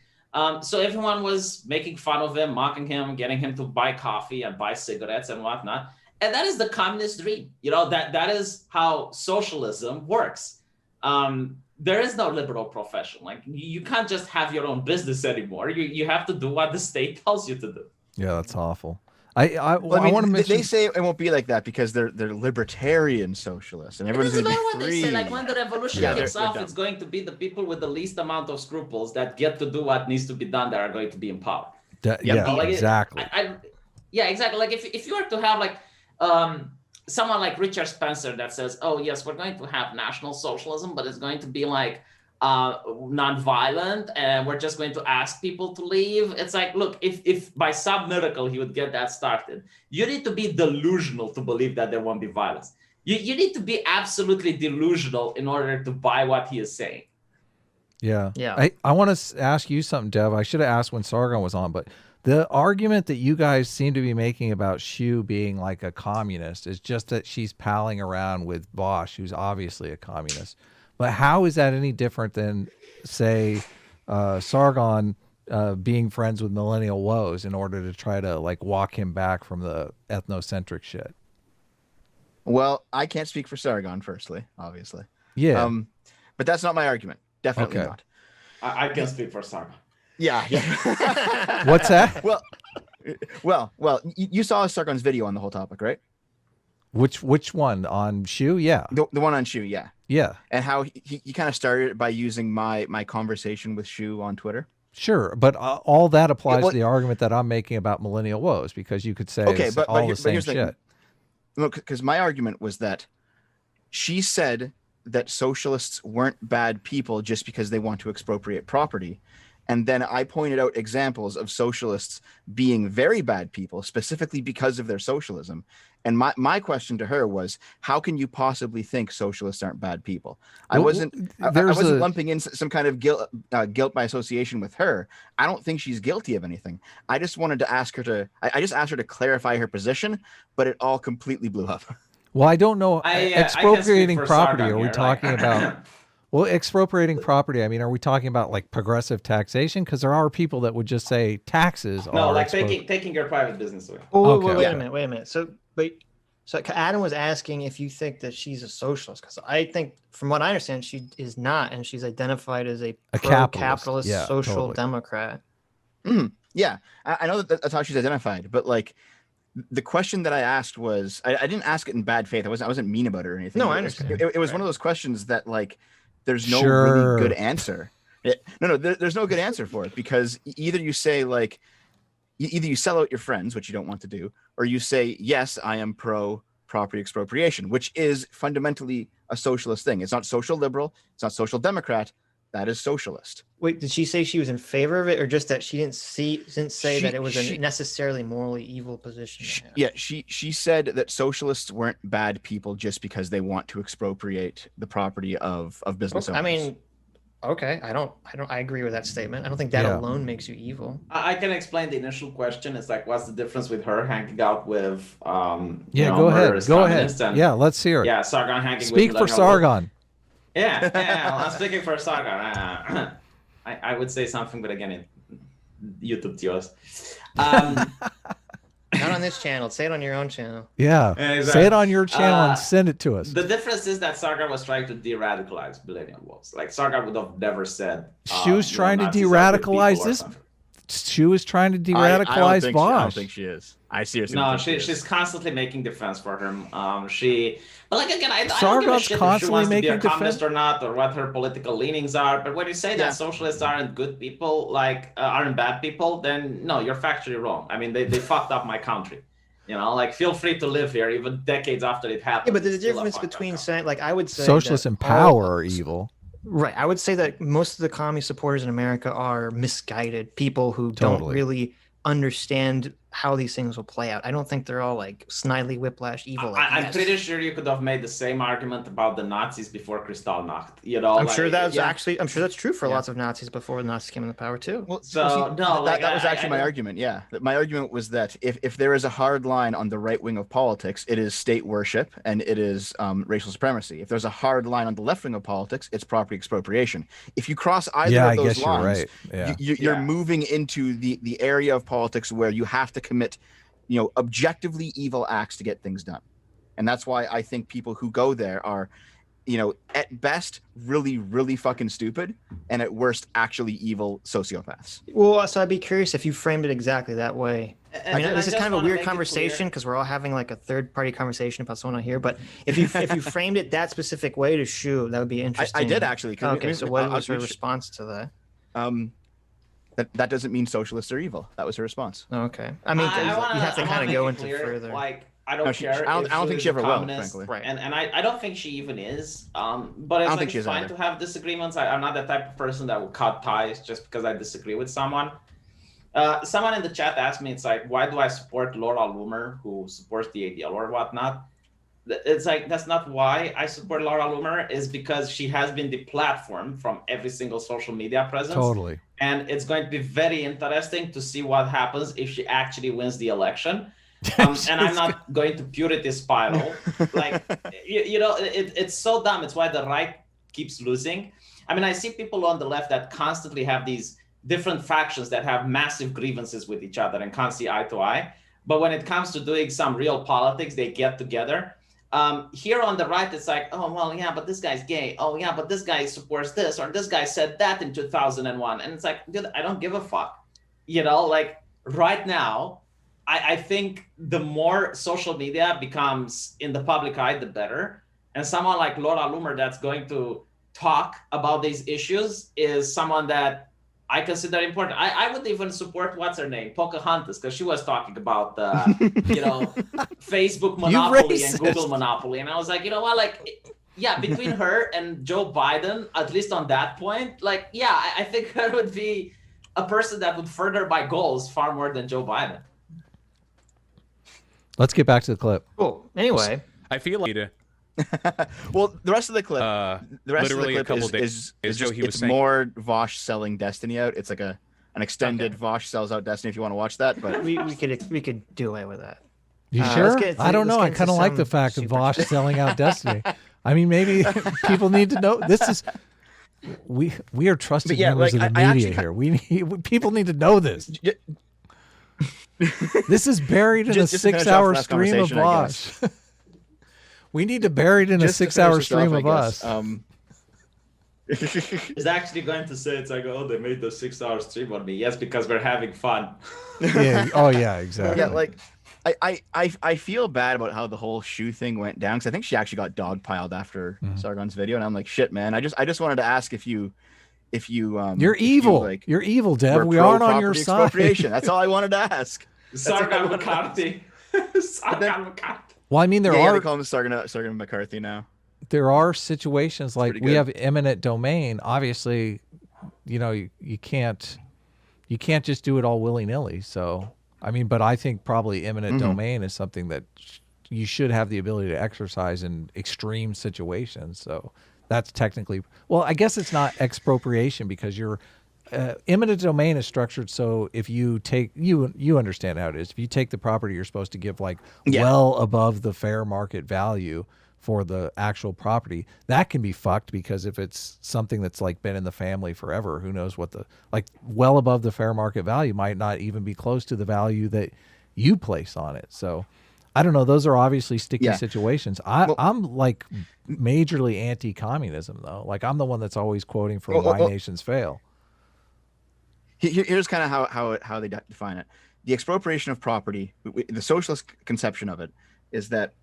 So everyone was making fun of him, mocking him, getting him to buy coffee and buy cigarettes and whatnot. And that is the communist dream. That is how socialism works. There is no liberal profession. Like you can't just have your own business anymore. You have to do what the state tells you to do. Yeah, that's awful. I mean, want to mention. They say it won't be like that because they're libertarian socialists, and everyone's going to be free. What they say. Like when the revolution kicks off, it's going to be the people with the least amount of scruples that get to do what needs to be done that are going to be in power. Exactly. Exactly. Like if you were to have like someone like Richard Spencer that says, "Oh yes, we're going to have National Socialism, but it's going to be like." Non-violent, and we're just going to ask people to leave. It's like, look, if by some miracle he would get that started, you need to be delusional to believe that there won't be violence. You need to be absolutely delusional in order to buy what he is saying. Yeah. Yeah. I want to ask you something, Dev. I should have asked when Sargon was on, but the argument that you guys seem to be making about Shu being like a communist is just that she's palling around with Bosch, who's obviously a communist. But how is that any different than, say, Sargon being friends with Millennial Woes in order to try to like walk him back from the ethnocentric shit? Well, I can't speak for Sargon, firstly, obviously. Yeah. But that's not my argument. Definitely Okay. not. I can speak for Sargon. Yeah. What's that? Well, you saw Sargon's video on the whole topic, right? Which one on Shu? Yeah. The one on Shu, yeah. Yeah. And how he kind of started it by using my conversation with Shu on Twitter. Sure, but all that applies well- to the argument that I'm making about Millennial Woes, because you could say Okay, it's but all here- the same here's the thing. shit. Look, because my argument was that she said that socialists weren't bad people just because they want to expropriate property. And then I pointed out examples of socialists being very bad people, specifically because of their socialism. And my question to her was, how can you possibly think socialists aren't bad people? I Well, wasn't lumping in some kind of guilt by association with her. I don't think she's guilty of anything. I just wanted to ask her to, I just asked her to clarify her position, but it all completely blew up. Well, I don't know. I can speak Expropriating for property, Sargon are we here, talking like- about? Well, expropriating property, I mean, are we talking about like progressive taxation? Because there are people that would just say taxes No, are like taking your private business away. Oh, Okay. wait Yeah. a minute. So Adam was asking if you think that she's a socialist, because I think, from what I understand, she is not, and she's identified as a pro-capitalist Yeah, social totally. democrat. Yeah, I know that's how she's identified, but like the question that I asked was, I didn't ask it in bad faith. I wasn't mean about it or anything. No, I It- understand. It was one of those questions that like there's no Sure. really good answer. There's no good answer for it, because either you say like either you sell out your friends, which you don't want to do, or you say, yes, I am pro property expropriation, which is fundamentally a socialist thing. It's not social liberal, it's not social democrat, that is socialist. Wait, did she say she was in favor of it, or just that she didn't say that it was a She- necessarily morally evil position to have? Yeah, she said that socialists weren't bad people just because they want to expropriate the property of business owners. I mean, okay, I agree with that statement. I don't think that Yeah. alone makes you evil. I can explain the initial question. It's like, what's the difference with her hanging out with, Go ahead. murderous Go ahead. communists and- Yeah, let's hear it. Yeah, Sargon hanging Speak with for Millennial Woes. Sargon. Yeah, I'm speaking for Sargon. I would say something, but again, YouTube yours. Not on this channel. Say it on your own channel. Yeah. Exactly. Say it on your channel and send it to us. The difference is that Sargon was trying to de-radicalize Millennial Woes. Like, Sargon would have never said. She was trying to Nazis are good people de-radicalize or this. something. She was trying to I don't de-radicalize think she- I don't Bosch. think she is. I seriously No, don't think she she's is. constantly making defense for him. But like again, I don't give a Sargon's shit if she constantly wants to be a making communist or not, or what her political leanings are. But when you say Yeah. that socialists aren't good people, like aren't bad people, then no, you're factually wrong. I mean, they fucked up my country. You know, like feel free to live here even decades after it happened. Yeah, but there's a It's still difference fucked up between country. saying, like, I would say Socialists that in all- power are evil. Right. I would say that most of the communist supporters in America are misguided people who don't Totally. really understand how these things will play out. I don't think they're all like Snidely Whiplash evil. Like, I'm yes. pretty sure you could have made the same argument about the Nazis before Kristallnacht. You know, I'm sure that's yeah. actually. I'm sure that's true for Yeah. lots of Nazis before the Nazis came into power too. Well, So, no, like, that was I- actually I my don't- argument. Yeah, my argument was that if there is a hard line on the right wing of politics, it is state worship and it is racial supremacy. If there's a hard line on the left wing of politics, it's property expropriation. If you cross either Yeah, of I those guess you're lines, right. Yeah. you're Yeah. moving into the area of politics where you have to commit, objectively evil acts to get things done. And that's why I think people who go there are, at best, really, really fucking stupid, and at worst, actually evil sociopaths. Well, so I'd be curious if you framed it exactly that way. I mean, And this is just kind of a wanna weird make it clear- conversation because we're all having like a third-party conversation about someone on here. But if you framed it that specific way to Shu, that would be interesting. I did actually. 'Cause Okay, so what was her I'll- response to that? that doesn't mean socialists are evil. That was her response. Oh, okay. I mean, you have to kind of go into further. Like, I don't No, care. I don't if think is she a ever will, communist, frankly. Right. And I don't think she even is. But I it's don't like think she it's is fine either. to have disagreements. I'm not the type of person that will cut ties just because I disagree with someone. Someone in the chat asked me, it's like, why do I support Laura Loomer, who supports the ADL or whatnot? it's like that's not why I support Laura Loomer, is because she has been deplatformed from every single social media presence. Totally. And it's going to be very interesting to see what happens if she actually wins the election. And I'm not going to purity spiral. Like, it's so dumb. It's why the right keeps losing. I mean, I see people on the left that constantly have these different factions that have massive grievances with each other and can't see eye to eye. But when it comes to doing some real politics, they get together. Here on the right, it's like, oh, well, yeah, but this guy's gay. Oh, yeah, but this guy supports this, or this guy said that in 2001. And it's like, dude, I don't give a fuck. Like right now, I think the more social media becomes in the public eye, the better. And someone like Laura Loomer that's going to talk about these issues is someone that I consider important. I would even support, what's her name, Pocahontas, because she was talking about Facebook monopoly and Google monopoly, and I was like, you know what, like, yeah, between her and Joe Biden, at least on that point, like, yeah, I think her would be a person that would further my goals far more than Joe Biden. Let's get back to the clip. Cool. Anyway, I feel like Well, the rest of the clip, literally a couple is days ago, just, he was it's saying, more Vosh selling Destiny out. It's like an extended Vosh sells out Destiny if you want to watch that. But we could do away with that. You sure? I don't know. I let's get kind of into like the some fact of super- Vosh selling out Destiny. I mean, maybe people need to know. This is we are trusted But yeah, members like, of the I media actually- here. People need to know this. This is buried in Just a to finish off 6-hour last stream of conversation, I guess. Vosh. We need to bury it in a Just to 6-hour finish this off, stream I of guess, us. Is actually going to say, it's like, oh, they made the 6-hour stream on me. Yes, because we're having fun. Yeah. Oh, yeah. Exactly. Yeah, like I feel bad about how the whole shoe thing went down, because I think she actually got dogpiled after Sargon's video, and I'm like, shit, man. I just wanted to ask if you You're evil. like, You're evil, Dev. were We aren't on your pro-property side. expropriation. That's all I wanted to ask. Sargon McCarthy. Sargon McCarthy. Well, I mean, They there call him Sargon McCarthy now. are situations like pretty we good. have eminent domain. Obviously, you can't just do it all willy-nilly. So, I mean, but I think probably eminent domain is something that you should have the ability to exercise in extreme situations. So that's technically, well, I guess it's not expropriation, because you're eminent domain is structured so if you take you understand how it is. If you take the property, you're supposed to give well above the fair market value for the actual property. That can be fucked, because if it's something that's like been in the family forever, who knows what well above the fair market value might not even be close to the value that you place on it. So I don't know. Those are obviously sticky situations. I'm like majorly anti-communism though. Like, I'm the one that's always quoting for why nations fail. Here's kind of how they define it. The expropriation of property, the socialist conception of it, is that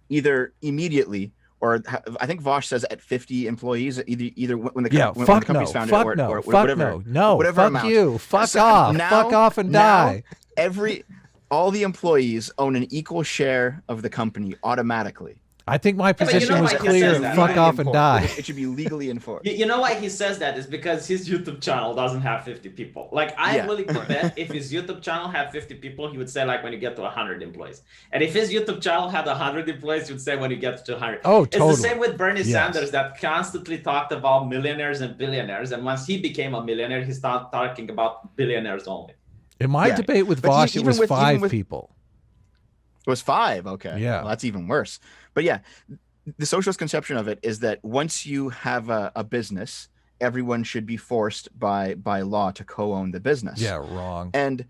either immediately, or I think Vosh says at 50 employees, either when the company's founded, or whatever, whatever fuck amount. you, fuck So off, now- fuck off and now die. All the employees own an equal share of the company automatically. I think my but you position know was why he clear. says that? Fuck off and die. It should be legally enforced. You know why he says that is because his YouTube channel doesn't have 50 people. Like, I'm willing to bet if his YouTube channel had 50 people, he would say like when you get to 100 employees. And if his YouTube channel had 100 employees, he would say when you get to 200. Oh, totally. It's the same with Bernie Sanders, that constantly talked about millionaires and billionaires. And once he became a millionaire, he started talking about billionaires only. In my debate with But Vosh, it even was with- 5 even with- people. It was 5. Okay. Yeah. Well, that's even worse. But yeah, the socialist conception of it is that once you have a business, everyone should be forced by law to co-own the business. Yeah, wrong. And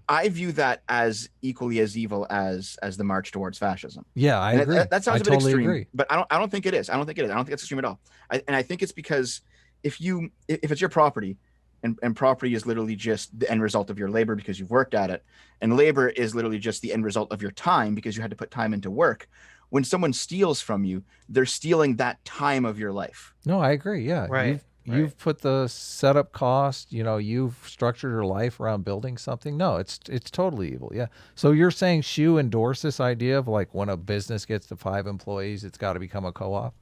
I view that as equally as evil as the march towards fascism. Yeah, I agree. That sounds I a bit totally extreme, agree. but I don't think it is. I don't think it's extreme at all. I think it's because if it's your property, and property is literally just the end result of your labor because you've worked at it, and labor is literally just the end result of your time because you had to put time into work. When someone steals from you, they're stealing that time of your life. No, I agree. Yeah. Right. You've put the setup cost, you've structured your life around building something. No, it's totally evil. Yeah. So you're saying Shu endorse this idea of like when a business gets to 5 employees, it's got to become a co-op?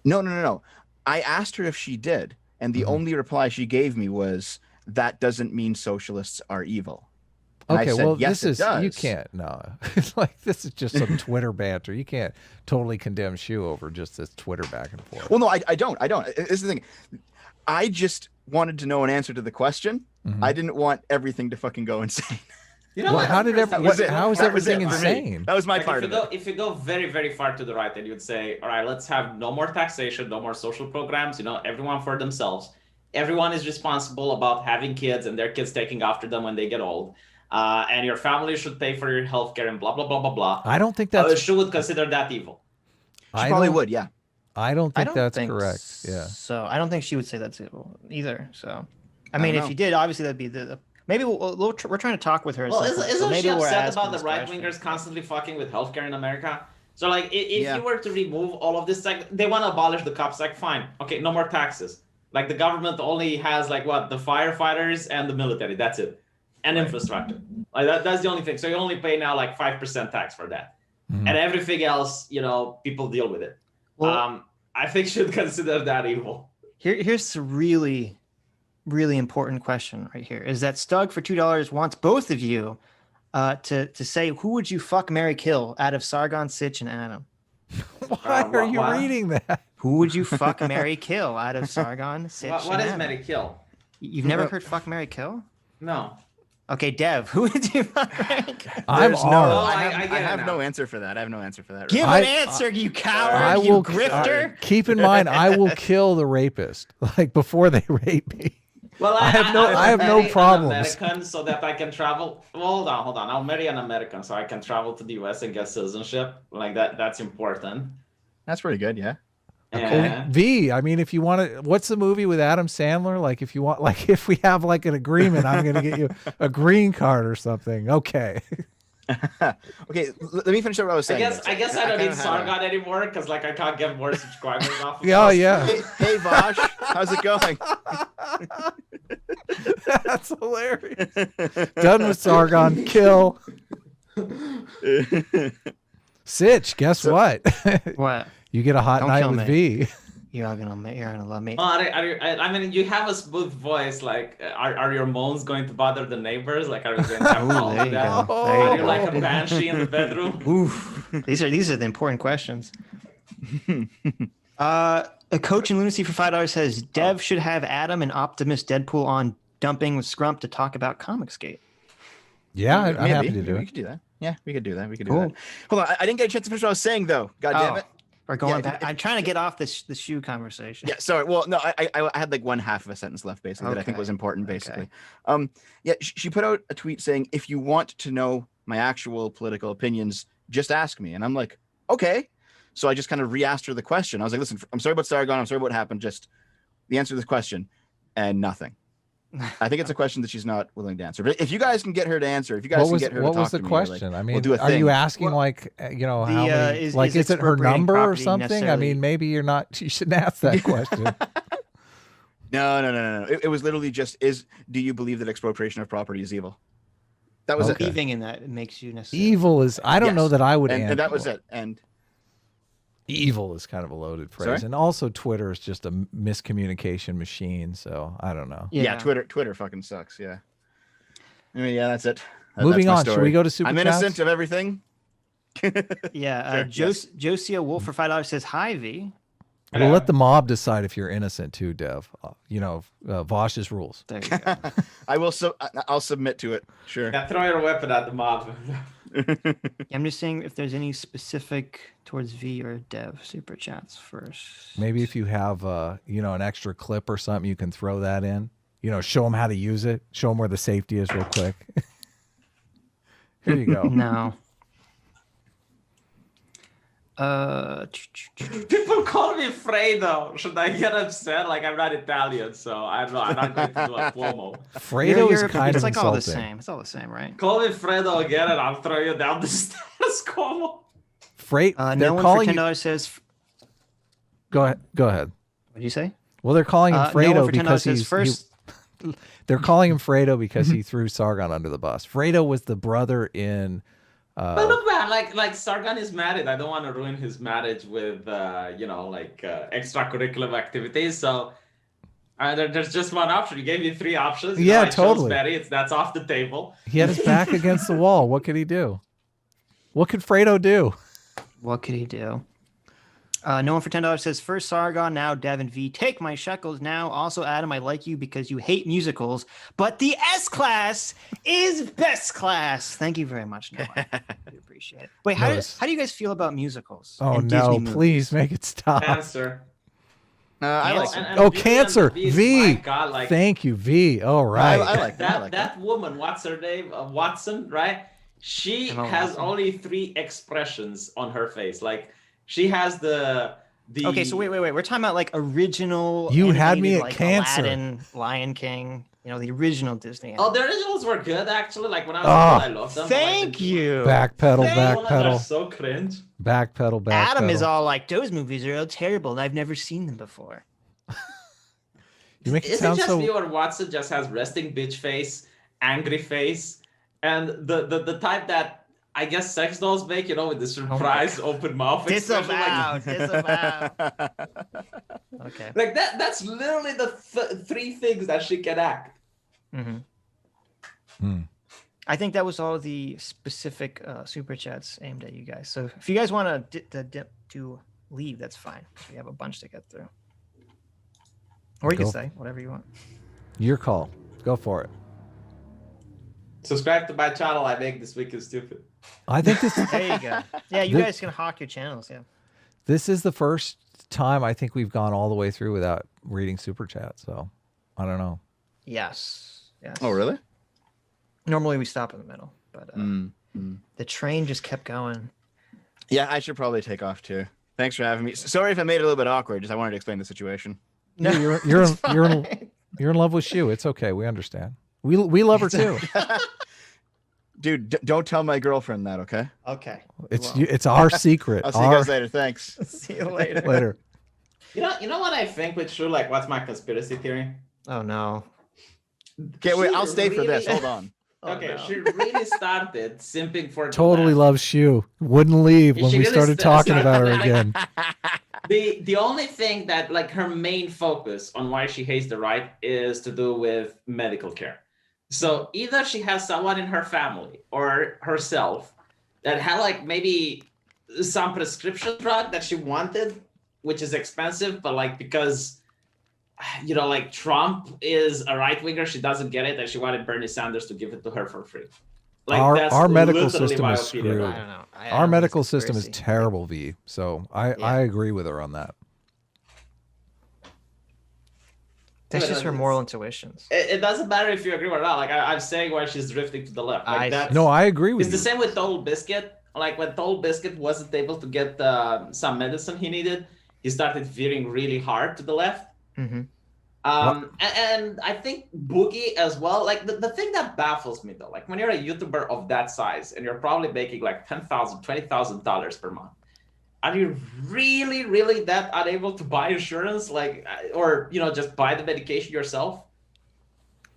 No. I asked her if she did, and the only reply she gave me was, that doesn't mean socialists are evil. And Okay, I said, well, yes, this is it does. you can't. No, it's like this is just some Twitter banter. You can't totally condemn Shu over just this Twitter back and forth. Well, no, I don't. This is the thing. I just wanted to know an answer to the question. Mhm. I didn't want everything to fucking go insane. You know Well, what? how did That every, was what, it. how is That was it everything for me. insane? That was my Like part of it. if you go very, very far to the right, then you would say, all right, let's have no more taxation, no more social programs, everyone for themselves. Everyone is responsible about having kids and their kids taking after them when they get old. And your family should pay for your healthcare and blah, blah, blah, blah, blah. I don't think that's. She would consider that evil. She I probably don't- would, yeah. I don't I think don't that's think correct. Yeah. So I don't think she would say that's it either. So, I don't mean, if know. she did, obviously that'd be the maybe we're trying to talk with her. at Well, some point, so isn't maybe she we're upset asking about the this right question. wingers constantly fucking with healthcare in America? So, like, if Yeah. you were to remove all of this, like, they want to abolish the cops, like, fine, okay, no more taxes. Like, the government only has, like, what, the firefighters and the military, that's it, and infrastructure. Like, that's the only thing. So you only pay now, like, 5% tax for that. Mhm. And everything else, people deal with it. Well, I think should consider that evil. here's a really, really important question right here. Is that Stug for $2 wants both of you to say who would you fuck, marry, kill out of Sargon, Sitch, and Adam? Why are you what? reading that? Who would you fuck, marry, kill out of Sargon, Sitch, What and is Adam? Mary Kill? You've never heard fuck, marry, kill? No. Okay, Dev, who would you fuck, marry, kill? I'm There's R. no, Oh, I I have, get it have now. no answer for that. I have no answer for that. Give I- an answer, you coward, I you will grifter. keep in mind. I will kill the rapist like before they rape me. Well, I have no- I'll I have no marry problems. An American so that I can travel. Well, hold on. I'll marry an American so I can travel to the U.S. and get citizenship. Like that. That's important. That's pretty good, yeah. And V. I mean, if you want to, what's the movie with Adam Sandler? Like, if you want, like, if we have like an agreement, I'm going to get you a green card or something. Okay. Okay, let me finish up what I was I saying. guess I don't kinda need had a- Sargon anymore because like I can't get more subscribers off. Of Yeah, us. yeah. Hey, Vosh, how's it going? That's hilarious. Done with Sargon. Kill. Sitch, guess what? What? You get a hot Don't night kill with me. V. You're gonna love me. Well, I mean, you have a smooth voice. Like, are your moans going to bother the neighbors? Like, are you going to have Ooh, calls there with you them? go. Are you There like you a go. banshee in the bedroom? Oof. These are the important questions. A coach in lunacy for $5 says Dev should have Adam and Optimus Deadpool on dumping with Scrump to talk about Comicsgate. Yeah, I'm Maybe. happy to do We it. could do that. Yeah, we could do that. We could Cool. do that. Hold on, I didn't get a chance to finish what I was saying though. God damn it. We're going Yeah, back. I'm trying to get off this the shoe conversation. Yeah, sorry. Well, no, I had like one half of a sentence left basically that I think Okay. was important Okay. basically. Yeah, she put out a tweet saying, if you want to know my actual political opinions, just ask me. And I'm like, okay. So I just kind of re-asked her the question. I was like, listen, I'm sorry about Sargon. I'm sorry about what happened. Just the answer to this question and nothing. I think it's a question that she's not willing to answer. But if you guys can get her to answer, if you guys What can was get her what to was talk the to me, like, question? I we'll mean, do a are you thing. asking Well, like how the, many? is Like, is it her expropriating number or property something? I necessarily- mean, maybe you're not. You shouldn't ask that question. No. It was literally just do you believe that expropriation of property is evil? That was Okay. it. Believing in that it makes you necessarily. Evil is. I don't know Yes. that I would. And that answer. was it. And Evil is kind of a loaded phrase, Sorry? and also Twitter is just a miscommunication machine. So I don't know. yeah, Twitter fucking sucks. Yeah. I mean, yeah, that's it. Moving that's my on, should story. we go to super I'm chats? innocent of everything. Yeah. Sure, yes. Josia Wolf for $5 says hi V. We'll let the mob decide if you're innocent too, Dev. Vosh's rules. There you go. I'll submit to it. Sure. Yeah, throw your weapon at the mob. I'm just saying if there's any specific towards V or Dev super chats first. Maybe if you have an extra clip or something, you can throw that in. Show them how to use it. Show them where the safety is real quick. Here you go. No. People call me Fredo. Should I get upset? Like, I'm not Italian, so I don't know. I'm not going to do a Cuomo. Fredo is kind it's of like insulting. all the same. It's all the same, right? Call me Fredo again, and I'll throw you down the stairs, Cuomo. They're No one for calling $10 you. says. Go ahead. Go ahead. What did you say? Well, they're calling him No one Fredo for $10 because says he's first. they're calling him Fredo because he threw Sargon under the bus. Fredo was the brother in. But look, man, like Sargon is married. I don't want to ruin his marriage with, extracurricular activities. So There's just one option. You gave me 3 options. Yeah, I chose totally. Betty. That's off the table. He had his back against the wall. What could he do? What could Fredo do? What could he do? No one for $10 says, first Sargon, now Devin V. Take my shekels now. Also, Adam, I like you because you hate musicals, but the S class is best class. Thank you very much, Noah. I appreciate it. Wait, how do you guys feel about musicals? Oh and no! Disney movies? Please make it stop. Answer. I like And- it. and Oh, Beauty and Cancer. the Beast, V. my God, like Thank you, V. All right. I like that. I like that woman, what's her name? Watson, right? She Emma has Watson. only 3 expressions on her face. Like she has the. Okay, so wait. We're talking about like original. You had me animated, at like, Cancer. Aladdin, Lion King. You know, the original Disney. Oh, the originals were good actually. Like when I was Ah. a kid, I loved them. but, like, Thank the- you. Backpedal, Thank- the ones are backpedal, so cringe. backpedal, backpedal. Adam is all like, those movies are all terrible, and I've never seen them before. You make it Is it sound just so. me or Watson just has resting bitch face, angry face, and the type that I guess sex dolls make, you know, with the surprise open mouth expression, like, Disavow. Okay. like that's literally the 3 things that she can act. Mm-hmm. Hmm. I think that was all the specific super chats aimed at you guys. So if you guys want to leave, that's fine. We have a bunch to get through. Or you Go. can say whatever you want. Your call. Go for it. Subscribe to my channel. I make This Week is Stupid. I think this There you go. Yeah, you The- guys can hawk your channels. Yeah. this is the first time I think we've gone all the way through without reading super chat. So I don't know. Yes. Yes. Oh, really? Normally we stop in the middle, but Mm. the train just kept going. Yeah, I should probably take off too. Thanks for having me. Sorry if I made it a little bit awkward. Just I wanted to explain the situation. No, You're it's in fine. you're in love with Shu. It's okay. We understand. We love her too. Dude, don't tell my girlfriend that, okay? Okay. It's Well, it's our secret. I'll see you guys later. Thanks. see you later. later. You know what I think with True? Like, what's my conspiracy theory? Oh no. Okay, wait, She I'll stay for this. really- Hold on. Oh, Okay, no. she really started simping for the Totally left. loves Shu. Wouldn't leave when She we really started talking about her started- again. The only thing that like her main focus on why she hates the right is to do with medical care. So either she has someone in her family or herself that had like maybe some prescription drug that she wanted, which is expensive, but like because you know, like Trump is a right winger, she doesn't get it, and she wanted Bernie Sanders to give it to her for free. Like Our medical literally system my is opinion. screwed. I don't know. I Our don't medical think it's system is conspiracy. terrible, V. So I Yeah. I agree with her on that. That's Yeah, just her it's- moral intuitions. It doesn't matter if you agree or not. Like I'm saying why she's drifting to the left. Like I- that's, No, I agree with It's you. the same with Total Biscuit. Like when Total Biscuit wasn't able to get some medicine he needed, he started veering really hard to the left. Mm-hmm. And I think Boogie as well. Like the thing that baffles me though, like when you're a YouTuber of that size and you're probably making like $10,000, $20,000 per month, are you really, really that unable to buy insurance? Like, or you know, just buy the medication yourself?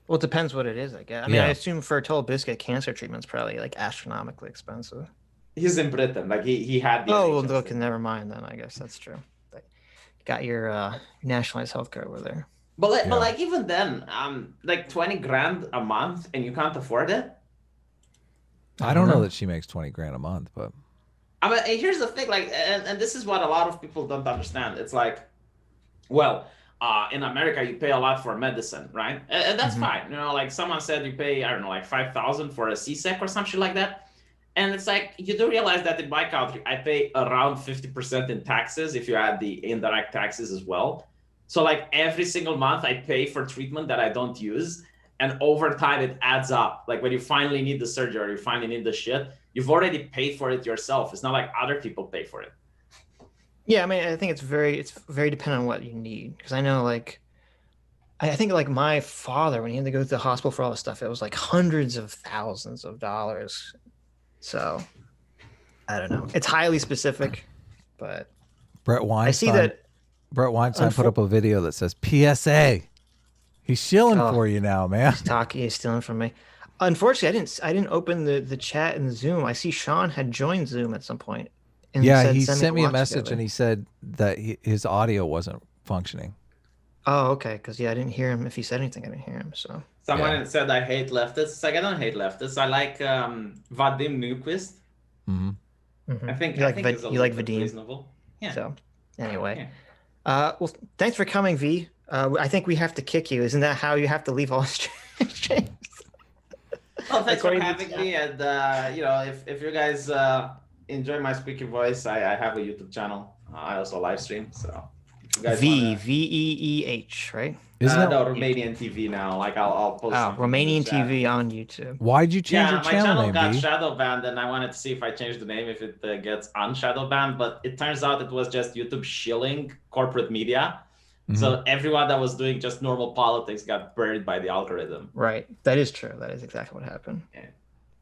Well, it depends what it is, I guess. I mean, Yeah. I assume for a Total Biscuit, cancer treatment's probably like astronomically expensive. He's in Britain. Like he had the Oh, well, NHS look, thing. never mind then. I guess that's true. Like, got your nationalized healthcare over there. But Yeah. like even then, like 20 grand a month and you can't afford it. I don't know that she makes 20 grand a month, but I mean, and here's the thing, like, and this is what a lot of people don't understand. It's like, well, in America you pay a lot for medicine, right? And that's fine. You know, like someone said you pay, I don't know, like 5,000 for a C-sec or something like that. And it's like, you do realize that in my country, I pay around 50% in taxes if you add the indirect taxes as well. So like every single month I pay for treatment that I don't use. And over time it adds up. Like when you finally need the surgery or you finally need the shit, you've already paid for it yourself. It's not like other people pay for it. Yeah, I mean, I think it's very dependent on what you need. Because I know, like, I think like my father, when he had to go to the hospital for all this stuff, it was like hundreds of thousands of dollars. So I don't know. It's highly specific, but Brett Weinstein. I see that. Brett Weinstein put up a video that says PSA. He's shilling Oh. for you now, man. He's stealing from me. Unfortunately, I didn't open the chat in the Zoom. I see Sean had joined Zoom at some point. And Yeah, said, he "Send sent me a watch message together." and he said that his audio wasn't functioning. Oh, okay. Because I didn't hear him. If he said anything, I didn't hear him. So Someone said I hate leftists. Like, I don't hate leftists. I like Vadim Nyquist. Mm-hmm. I think you like he's a you like little bit Vadim. reasonable. Yeah. So anyway, Yeah. well, thanks for coming, V. I think we have to kick you. Isn't that how you have to leave all streams? Well, thanks for According to having chat. me. And if you guys enjoy my squeaky voice, I have a YouTube channel. I also live stream. So if you guys wanna... VEEH, right? Isn't that no, Romanian TV now. Like I'll post. Oh, something in Romanian the chat. TV on YouTube. why'd you change Yeah, your my channel channel name, got V? shadow banned, and I wanted to see if I changed the name if it gets unshadow banned. But it turns out it was just YouTube shilling corporate media. So everyone that was doing just normal politics got buried by the algorithm. Right. That is true. That is exactly what happened. Yeah.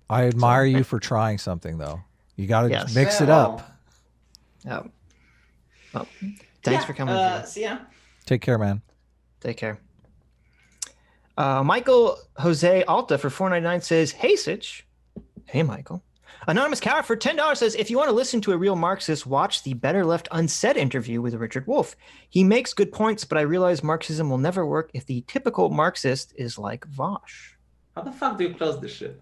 I admire you for trying something though. You got to Yes. mix Yeah, it up. Yeah. Well, thanks for coming. V. See ya. Take care, man. Take care. Michael Jose Alta for $4.99 says, "Hey Sitch." Hey Michael. Anonymous Coward for $10 says, "If you want to listen to a real Marxist, watch the Better Left Unsaid interview with Richard Wolff. He makes good points, but I realize Marxism will never work if the typical Marxist is like Vosh." How the fuck do you close this shit?